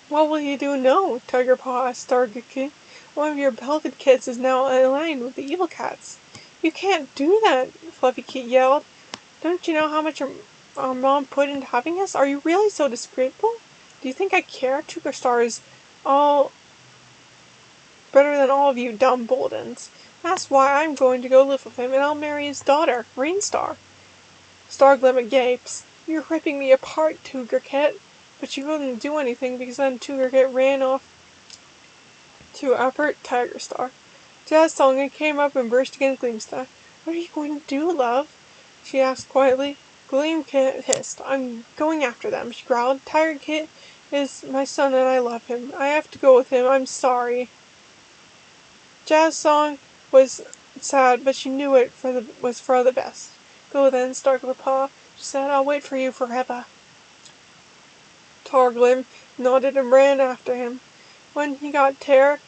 What will you do now? Tigerpaw asked Starkit. One of your beloved kits is now aligned with the evil cats. You can't do that, Fluffy Kit yelled. Don't you know how much our mom put into having us? Are you really so disgraceful? Do you think I care? Tigerstar is all better than all of you dumb Boldens. That's why I'm going to go live with him, and I'll marry his daughter, Greenstar. Stargleam gapes. You're ripping me apart, Tigerkit. But you wouldn't do anything because then Tigerkit ran off to avert Tigerstar. Jazz Song came up and burst against Gleamstar. What are you going to do, love? She asked quietly. Gleamkit hissed. I'm going after them, she growled. Tigerkit is my son and I love him. I have to go with him. I'm sorry. Jazz Song was sad, but she knew it was for the best. Go then, Starklepaw, she said. I'll wait for you forever. Stargleam nodded and ran after him. When he got there,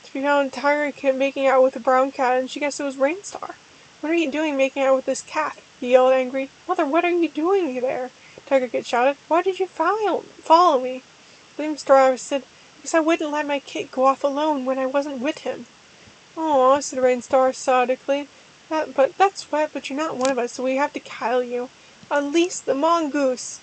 she found Tigerkit making out with a brown cat, and she guessed it was Rainstar. What are you doing making out with this cat? He yelled angry. Mother, what are you doing there? Tigerkit shouted. Why did you follow me? Gleamstar said, because I wouldn't let my kit go off alone when I wasn't with him. Oh, said Rainstar sadically. That's wet, but you're not one of us, so we have to kill you. Unleash the mongoose.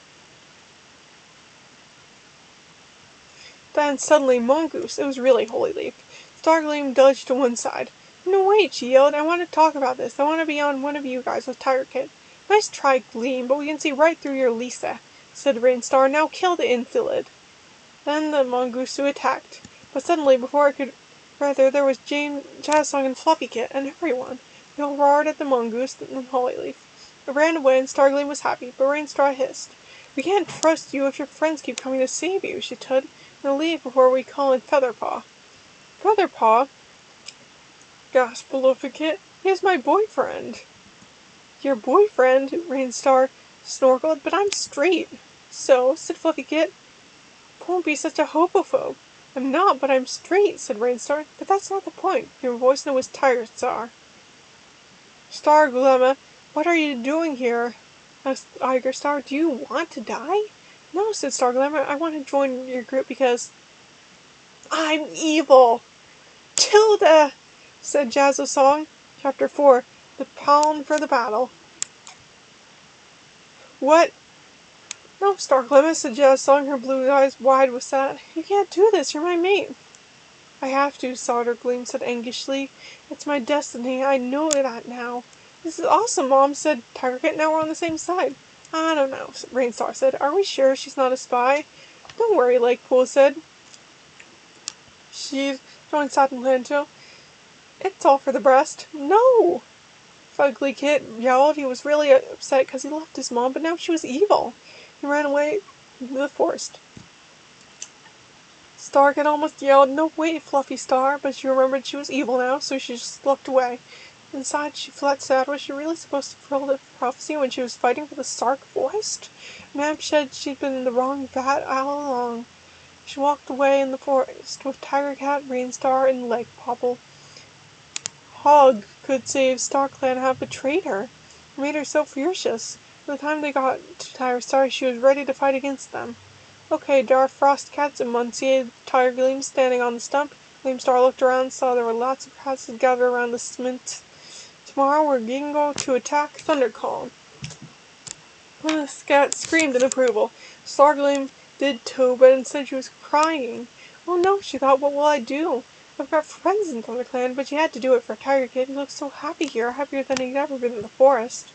Then suddenly, mongoose. It was really Holy Leaf. Stargleam dodged to one side. No, wait, she yelled. I want to talk about this. I want to be on one of you guys with Tigerkit. Nice try, Gleam, but we can see right through your Lisa, said Rainstar. Now kill the infilid. Then the mongoose attacked. But suddenly, before it could Rather, there was Jazzsong and Fluffykit and everyone. They all roared at the mongoose and Hollyleaf. It ran away and Stargleam was happy, but Rainstar hissed. We can't trust you if your friends keep coming to save you, she told, and they'll leave before we call in Featherpaw. Featherpaw? Gasped Fluffykit. He is my boyfriend. Your boyfriend? Rainstar snorkeled, but I'm straight. So, said Fluffykit, don't be such a homophobe. I'm not, but I'm straight, said Rainstar. But that's not the point. Your voice now was tired, Star. Stargleam, what are you doing here? Asked Star. Do you want to die? No, said Stargleam. I want to join your group because I'm evil. Tilda, said Jazzsong. Chapter 4. The Palm for the Battle. What? No, Stargleam, said Jazzsong, her blue eyes wide with sad. You can't do this. You're my mate. I have to, Stargleam said anxiously. It's my destiny. I know that now. This is awesome, Mom, said Starkit. Now we're on the same side. I don't know, Rainstar said. Are we sure she's not a spy? Don't worry, Lakepool said. She'd joined Satin Clan too. It's all for the breast. No! Fugly Kit yelled. He was really upset because he left his mom, but now she was evil. He ran away into the forest. Starkit almost yelled, no wait, Fluffy Star, but she remembered she was evil now, so she just looked away. Inside, she felt sad. Was she really supposed to fulfill the prophecy when she was fighting for the Stark Forest? Mab said she'd been in the wrong vat all along. She walked away in the forest with Tiger Cat, Rainstar, and Lake Popple. Hog could save StarClan have betrayed her. It made her so furious. By the time they got to Tiger Star, she was ready to fight against them. Okay, there are frost cats, enunciated Stargleam, standing on the stump. Gleamstar looked around and saw there were lots of cats gathered around the smith. Tomorrow we're going to attack Thundercalm. One of the cats screamed in approval. Stargleam did too, but instead she was crying. Oh no, she thought, what will I do? I've got friends in ThunderClan, but she had to do it for Tiger Kid. He looks so happy here, happier than he'd ever been in the forest.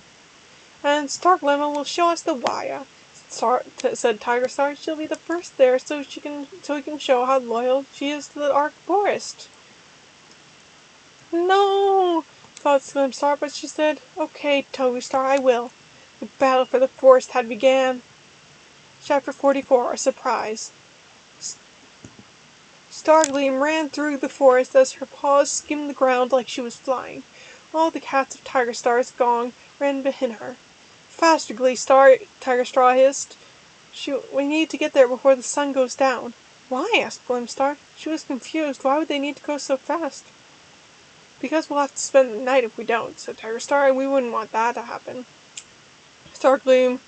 And Stargleam will show us the wire, said Tiger Star. She'll be the first there, so we can show how loyal she is to the Ark Forest. No, thought Gleamstar, but she said, okay, Star, I will. The battle for the forest had began. Chapter 44, A Surprise. Stargleam ran through the forest as her paws skimmed the ground like she was flying. All the cats of Tiger Star's gong ran behind her. Faster, Gleamstar, Tiger Straw hissed. We need to get there before the sun goes down. Why? Asked Gleamstar. She was confused. Why would they need to go so fast? Because we'll have to spend the night if we don't, said Tiger Star, and we wouldn't want that to happen. Stargleam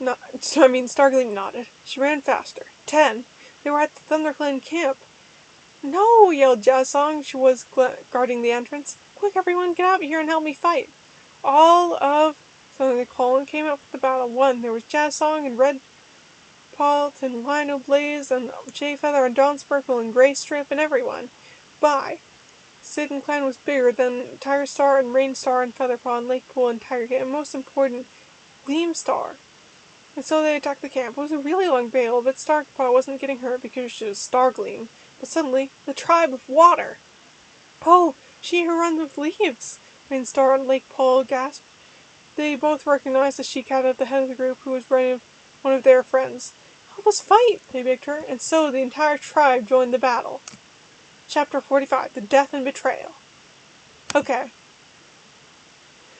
nodded. She ran faster. 10. They were at the ThunderClan camp. No, yelled Jazzsong. She was guarding the entrance. Quick, everyone, get out here and help me fight. All of ThunderClan came out for the battle. 1. There was Jazzsong and Red Pault and Lino Blaze and Jayfeather and Dawn Sparkle and Grey Strip and everyone. Bye. Satin Clan was bigger than Tiger Star and Rainstar and Featherpaw and Lakepool and Tiger Kit, and most important, Gleamstar. And so they attacked the camp. It was a really long battle, but Starkpaw wasn't getting hurt because she was Stargleam. But suddenly, the tribe of water! Oh, she who runs with leaves! Rainstar and Lakepool gasped. They both recognized the she-cat at the head of the group who was one of their friends. Help us fight, they begged her, and so the entire tribe joined the battle. Chapter 45, The Death and Betrayal. Okay.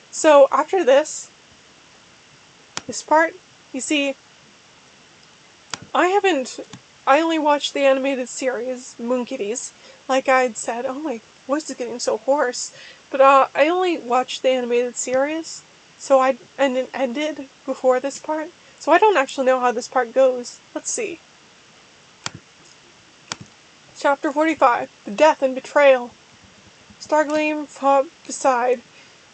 So, after this part, you see, I only watched the animated series, Moon Kitties, like I'd said. Oh, my voice is getting so hoarse. But, I only watched the animated series, and it ended before this part, so I don't actually know how this part goes. Let's see. Chapter 45, The Death and Betrayal. Stargleam fought beside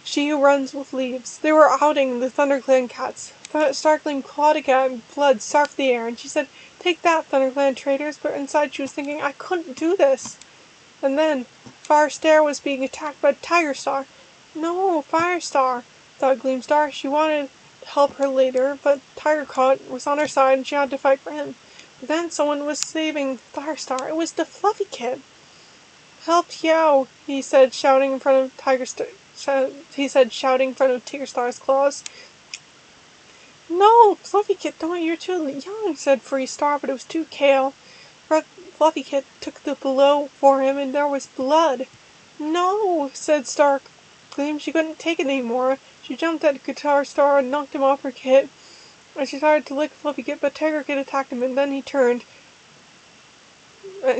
she who runs with leaves. They were outing the ThunderClan cats. Stargleam clawed a cat and blood surfed the air, and she said, take that, ThunderClan traitors, but inside she was thinking, I couldn't do this. And then, Firestar was being attacked by Tiger Star. No, Firestar, thought Gleamstar. She wanted to help her later, but Tiger Cat was on her side and she had to fight for him. But then someone was saving Firestar. It was the Fluffy Kid. Help Yao, he said, shouting in front of Tiger Star's claws. No, Fluffy Kit, don't, you're too young, said Free Star, but it was too pale. Fluffy Kit took the blow for him, and there was blood. No, said Stargleam, she couldn't take it anymore. She jumped at Guitar Star and knocked him off her kit. And she started to lick Fluffy Kit, but Tiger Kit attacked him, and then he turned.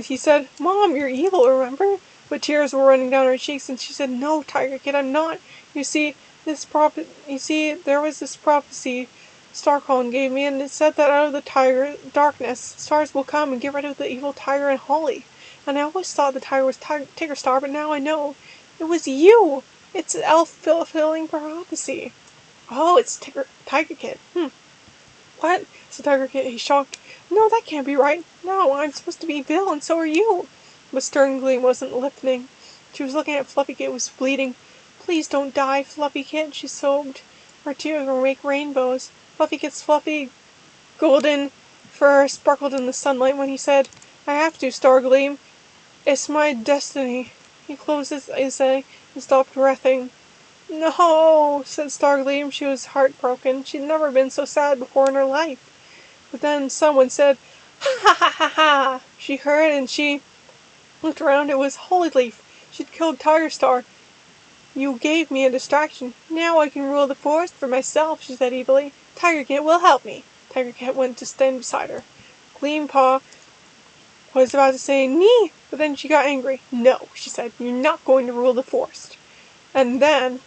He said, Mom, you're evil, remember? But tears were running down her cheeks, and she said, No, Tiger Kid, I'm not. You see, there was this prophecy Starkholm gave me, and it said that out of the darkness, stars will come and get rid of the evil tiger and Holly. And I always thought the tiger was Tiger Star, but now I know. It was you! It's an elf fulfilling prophecy. Oh, it's Tiger Kid. What? Said Tiger Kid. He's shocked. No, that can't be right. No, I'm supposed to be Bill, and so are you. But Stargleam wasn't listening. She was looking at Fluffy Kid, who was bleeding. Please don't die, Fluffy Kid, she sobbed. Her tears will make rainbows. Fluffy Kid's fluffy, golden fur sparkled in the sunlight when he said, I have to, Stargleam. It's my destiny. He closed his eyes and stopped breathing. No, said Stargleam. She was heartbroken. She'd never been so sad before in her life. But then someone said, Ha ha ha ha ha! She heard and she looked around. It was Holyleaf. She'd killed Tiger Star. You gave me a distraction. Now I can rule the forest for myself, she said evilly. Tiger Kit will help me. Tiger Kit went to stand beside her. Gleampaw was about to say, Nee! But then she got angry. No, she said, you're not going to rule the forest. And then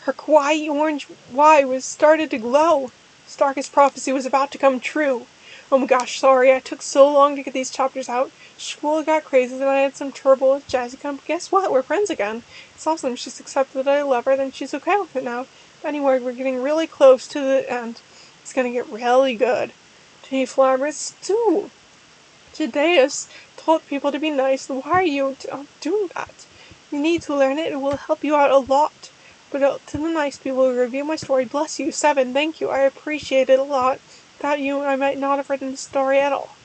her kawaii orange eye was started to glow. Starkit's prophecy was about to come true. Oh my gosh, sorry, I took so long to get these chapters out. School got crazy, then I had some trouble with Jazzy Come. Guess what? We're friends again. It's awesome. She's accepted that I love her, then she's okay with it now. Anyway, we're getting really close to the end. It's gonna get really good. Gee, Flabbers, too. Judeus told people to be nice. Why are you doing that? You need to learn it. It will help you out a lot. But to the nice people who review my story, bless you. 7, thank you. I appreciate it a lot. Without you, I might not have written the story at all.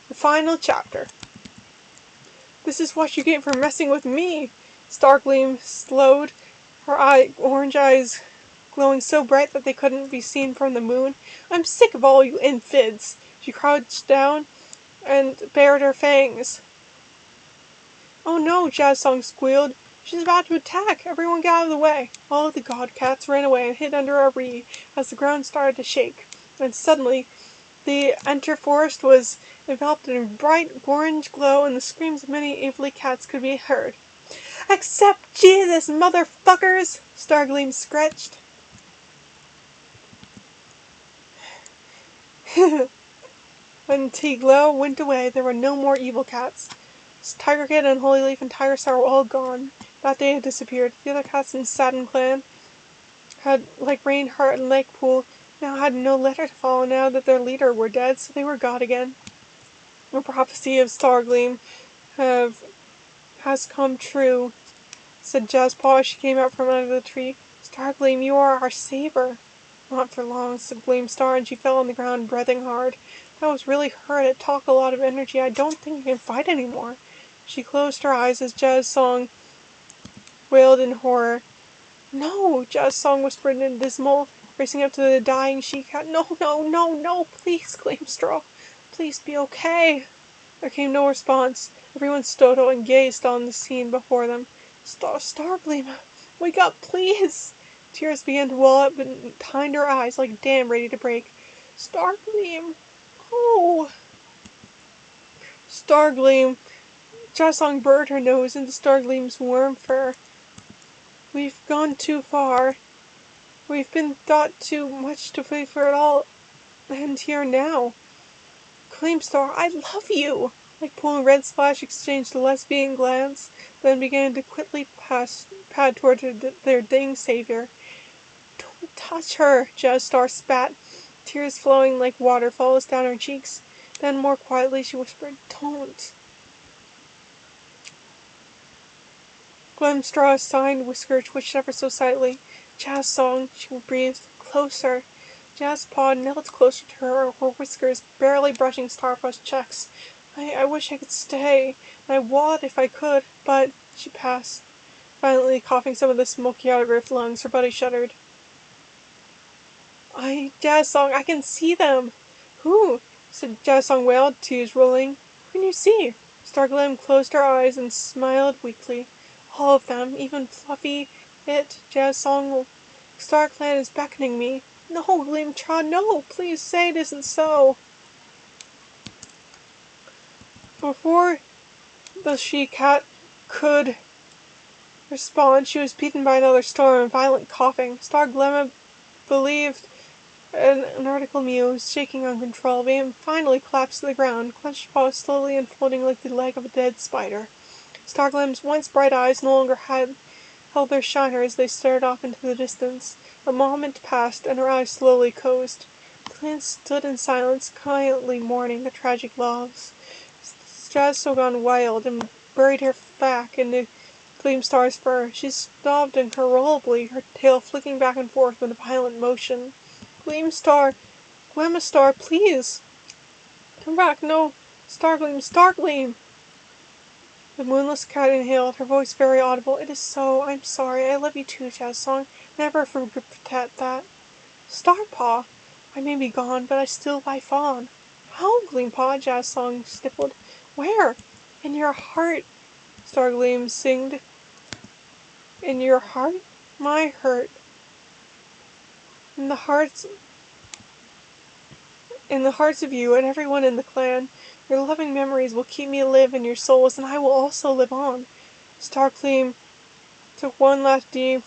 The final chapter. This is what you get for messing with me. Stargleam slowed, her orange eyes glowing so bright that they couldn't be seen from the moon. I'm sick of all you infants. She crouched down and bared her fangs. Oh no, Jazz Song squealed. She's about to attack. Everyone get out of the way. All of the god cats ran away and hid under a tree as the ground started to shake. And suddenly, the entire forest was enveloped in a bright orange glow, and the screams of many evilly cats could be heard. Accept Jesus, motherfuckers! Stargleam screeched. When the glow went away, there were no more evil cats. Tiger Kid and Holyleaf and Tiger Star were all gone. That day had disappeared. The other cats in Satin Clan had, like Rainheart and Lakepool, now had no letter to follow now that their leader were dead, so they were God again. The prophecy of Stargleam has come true, said Jazzpaw as she came out from under the tree. Stargleam, you are our savior. Not for long, said Gleamstar, and she fell on the ground, breathing hard. That was really hurt. It took a lot of energy. I don't think I can fight anymore. She closed her eyes as Jazz Song wailed in horror. No, Jazz Song whispered in dismal, racing up to the dying she-cat. No, no, no, no, please, Gleamstar. Please be okay. There came no response. Everyone stood up and gazed on the scene before them. Stargleam, wake up, please. Tears began to well up behind her eyes like a dam ready to break. Stargleam. Oh. Stargleam. Jazzsong buried her nose into Stargleam's warm fur. We've gone too far. We've been thought too much to wait for it all. And here now. Gleamstar, I love you! Lakepool and Red Splash exchanged a lesbian glance, then began to quickly pad toward their dang savior. Don't touch her, Jazzstar spat, tears flowing like waterfalls down her cheeks. Then more quietly she whispered, Don't. Gleamstraw's signed whisker twitched ever so slightly. Jazz Song, she breathed, closer. Jazzpaw knelt closer to her whiskers barely brushing Starpaw's cheeks. I wish I could stay, and I would if I could, but she passed, violently coughing some of the smoky out of her lungs. Her body shuddered. Jazz Song, I can see them! Who? Said Jazz Song wailed, tears rolling. Who can you see? Stargleam closed her eyes and smiled weakly. All of them, even Fluffy, Jazz Song. StarClan is beckoning me. No, Gleamstar, no! Please say it isn't so! Before the she-cat could respond, she was beaten by another storm and violent coughing. Stargleam believed an article mew, shaking uncontrollably, and finally collapsed to the ground, clenched paws slowly unfolding like the leg of a dead spider. Starglim's once bright eyes no longer held their shiner as they stared off into the distance. A moment passed, and her eyes slowly closed. The clan stood in silence, quietly mourning the tragic loss. Jazz had gone wild and buried her back into Gleamstar's fur. She sobbed uncontrollably, her tail flicking back and forth with a violent motion. Gleamstar! Gleamstar, please! Come back, no! Stargleam! Stargleam! The moonless cat inhaled, her voice very audible. It is so. I'm sorry. I love you too, Jazz Song. Never forget that. Starpaw! I may be gone, but I still lie on. How, Gleampaw? Jazz Song sniffled. Where? In your heart, Stargleam singed. In your heart? My heart. In the hearts of you and everyone in the clan. Your loving memories will keep me alive in your souls, and I will also live on. Stargleam took one last deep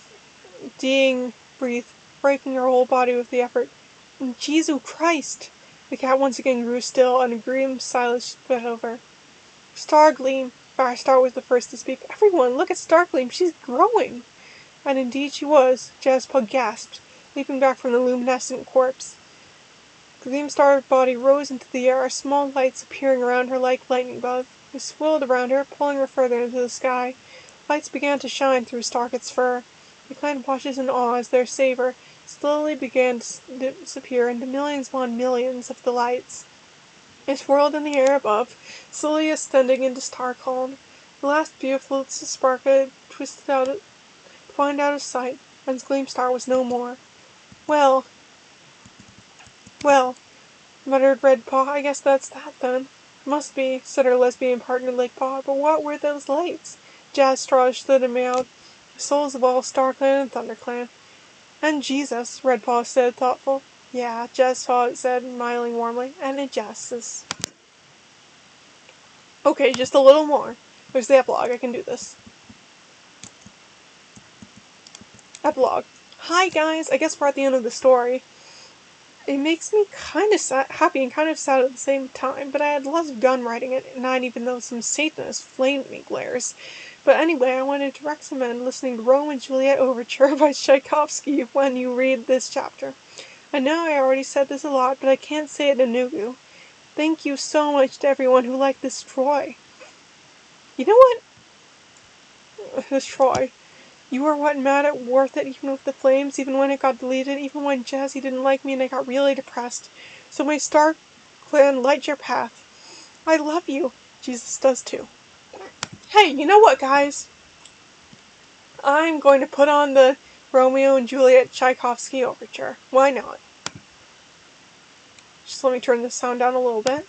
breath, breaking her whole body with the effort. Jesus Christ! The cat once again grew still, and a grim silence spread over. Stargleam! Firestar was the first to speak. Everyone, look at Stargleam! She's growing! And indeed she was. Jazzpaw gasped, leaping back from the luminescent corpse. Gleamstar's body rose into the air, small lights appearing around her like lightning bugs. They swirled around her, pulling her further into the sky. Lights began to shine through Starkit's fur. The clan watches in awe as their savior slowly began to disappear into millions upon millions of the lights. It swirled in the air above, slowly ascending into star calm. The last beautiful Starkit twisted out, twined out of sight, and Gleamstar was no more. Well, muttered Redpaw. I guess that's that, then. Must be, said her lesbian partner Lakepaw. But what were those lights? Jazzstraw stood and meowed. The souls of all StarClan and ThunderClan. And Jesus, Redpaw said, thoughtful. Yeah, Jazzpaw said, smiling warmly. And injustice. Okay, just a little more. There's the epilogue. I can do this. Epilogue. Hi, guys. I guess we're at the end of the story. It makes me kind of happy and kind of sad at the same time, but I had lots of gun writing it, not even though some Satanist flamed me glares. But anyway, I wanted to recommend listening to Romeo and Juliet Overture by Tchaikovsky when you read this chapter. I know I already said this a lot, but I can't say it anew. Thank you so much to everyone who liked this Troy. You know what? This Troy. You were what mad at Worth It even with the flames, even when it got deleted, even when Jazzy didn't like me and I got really depressed. So my Star Clan light your path. I love you. Jesus does too. Hey, you know what, guys? I'm going to put on the Romeo and Juliet Tchaikovsky Overture. Why not? Just let me turn the sound down a little bit,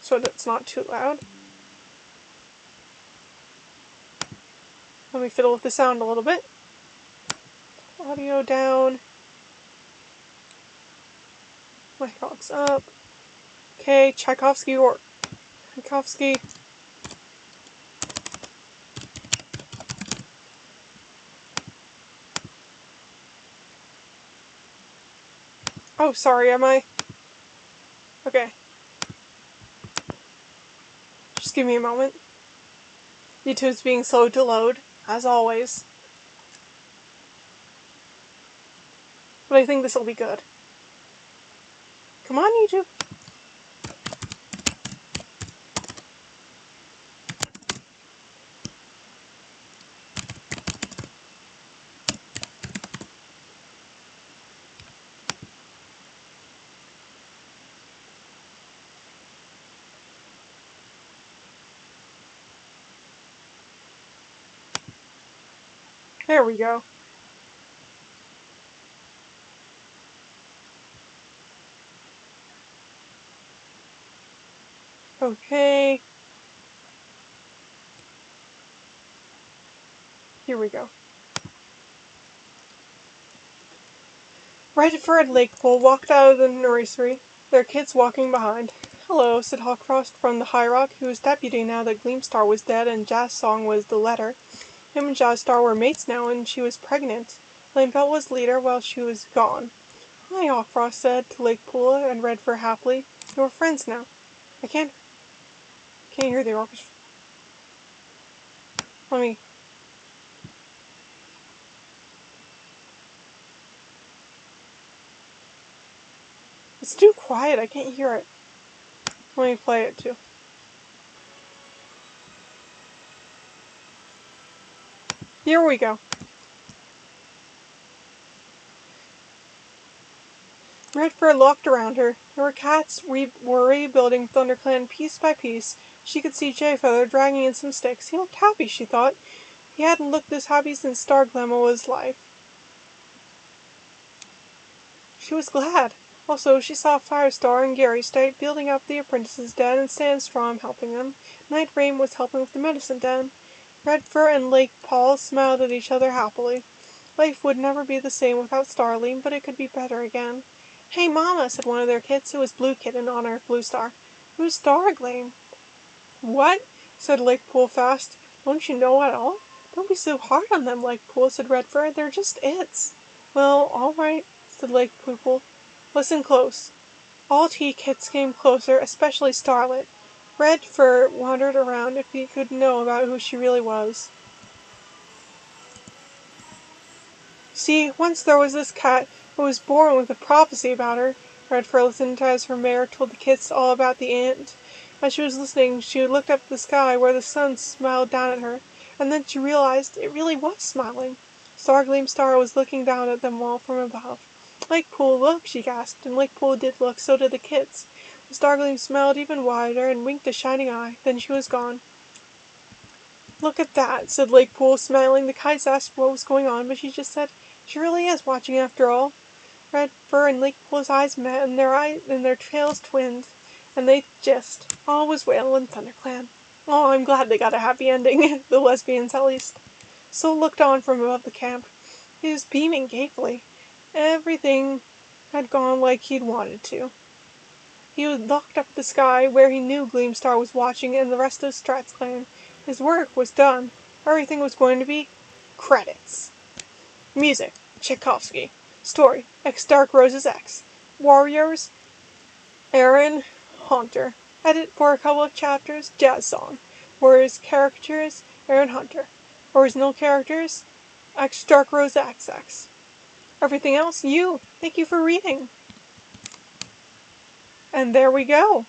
so that it's not too loud. Let me fiddle with the sound a little bit. Audio down. My dog's up. Okay, Tchaikovsky. Oh, sorry, am I? Okay. Just give me a moment. YouTube's being slow to load, as always. But I think this will be good. Come on, YouTube. There we go. Okay. Here we go. Redford and Lakepool walked out of the nursery, their kids walking behind. "Hello," said Hawkfrost from the High Rock, who was deputy now that Gleamstar was dead and Jazzsong was the letter. Him and Jazzstar were mates now, and she was pregnant. Lamebelt was leader while she was gone. "Hi," Hawkfrost said to Lakepool and Redford happily. "You're friends now." I can't hear the orchestra. Let me. It's too quiet. I can't hear it. Let me play it too. Here we go. Redford looked around her. There were cats were rebuilding ThunderClan piece by piece. She could see Jayfeather dragging in some sticks. He looked happy, she thought. He hadn't looked this happy since Stargleam was life. She was glad. Also, she saw Firestar and Gary State building up the apprentices' den and Sandstrom helping them. Night Rain was helping with the medicine den. Redford and Lake Paul smiled at each other happily. Life would never be the same without Stargleam, but it could be better again. "Hey, Mama," said one of their kids. It was Blue Kid in honor of Bluestar. "Who's Stargleam?" "What?" said Lakepool fast. "Don't you know at all?" "Don't be so hard on them, Lakepool," said Redford. "They're just its." "Well, all right," said Lakepool. "Listen close." All T-Kits came closer, especially Starlit. Redford wandered around if he could know about who she really was. "See, once there was this cat who was born with a prophecy about her." Redford listened as her mare told the kits all about the ant. As she was listening, she looked up at the sky where the sun smiled down at her, and then she realized it really was smiling. Gleamstar was looking down at them all from above. "Lakepool, look," she gasped, and Lakepool did look, so did the kits. The Stargleam smiled even wider and winked a shining eye. Then she was gone. "Look at that," said Lakepool, smiling. The kites asked what was going on, but she just said, "She really is watching after all." Redford and Lakepool's eyes met, and their tails twinned, and they just. All was well in ThunderClan. Oh, I'm glad they got a happy ending, the lesbians at least. Sol looked on from above the camp. He was beaming gayfully. Everything had gone like he'd wanted to. He looked up at the sky, where he knew Gleamstar was watching and the rest of Strat's clan. His work was done. Everything was going to be credits. Music, Tchaikovsky. Story, X Dark Roses X. Warriors, Aaron Hunter. Edit for a couple of chapters, Jazz Song. Warriors characters, Aaron Hunter. Original characters, X Dark Rose XX. Everything else, you. Thank you for reading. And there we go.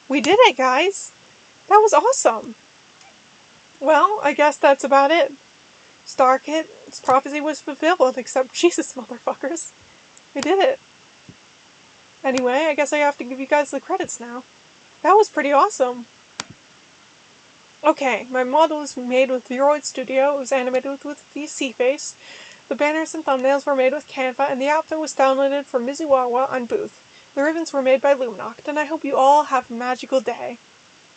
We did it, guys. That was awesome. Well, I guess that's about it. Starkit's prophecy was fulfilled, except Jesus, motherfuckers. We did it. Anyway, I guess I have to give you guys the credits now. That was pretty awesome. Okay, my model was made with Viroid Studio. It was animated with VC Face. The banners and thumbnails were made with Canva, and the outfit was downloaded from Mizuwawa on Booth. The ribbons were made by Lumnoct, and I hope you all have a magical day.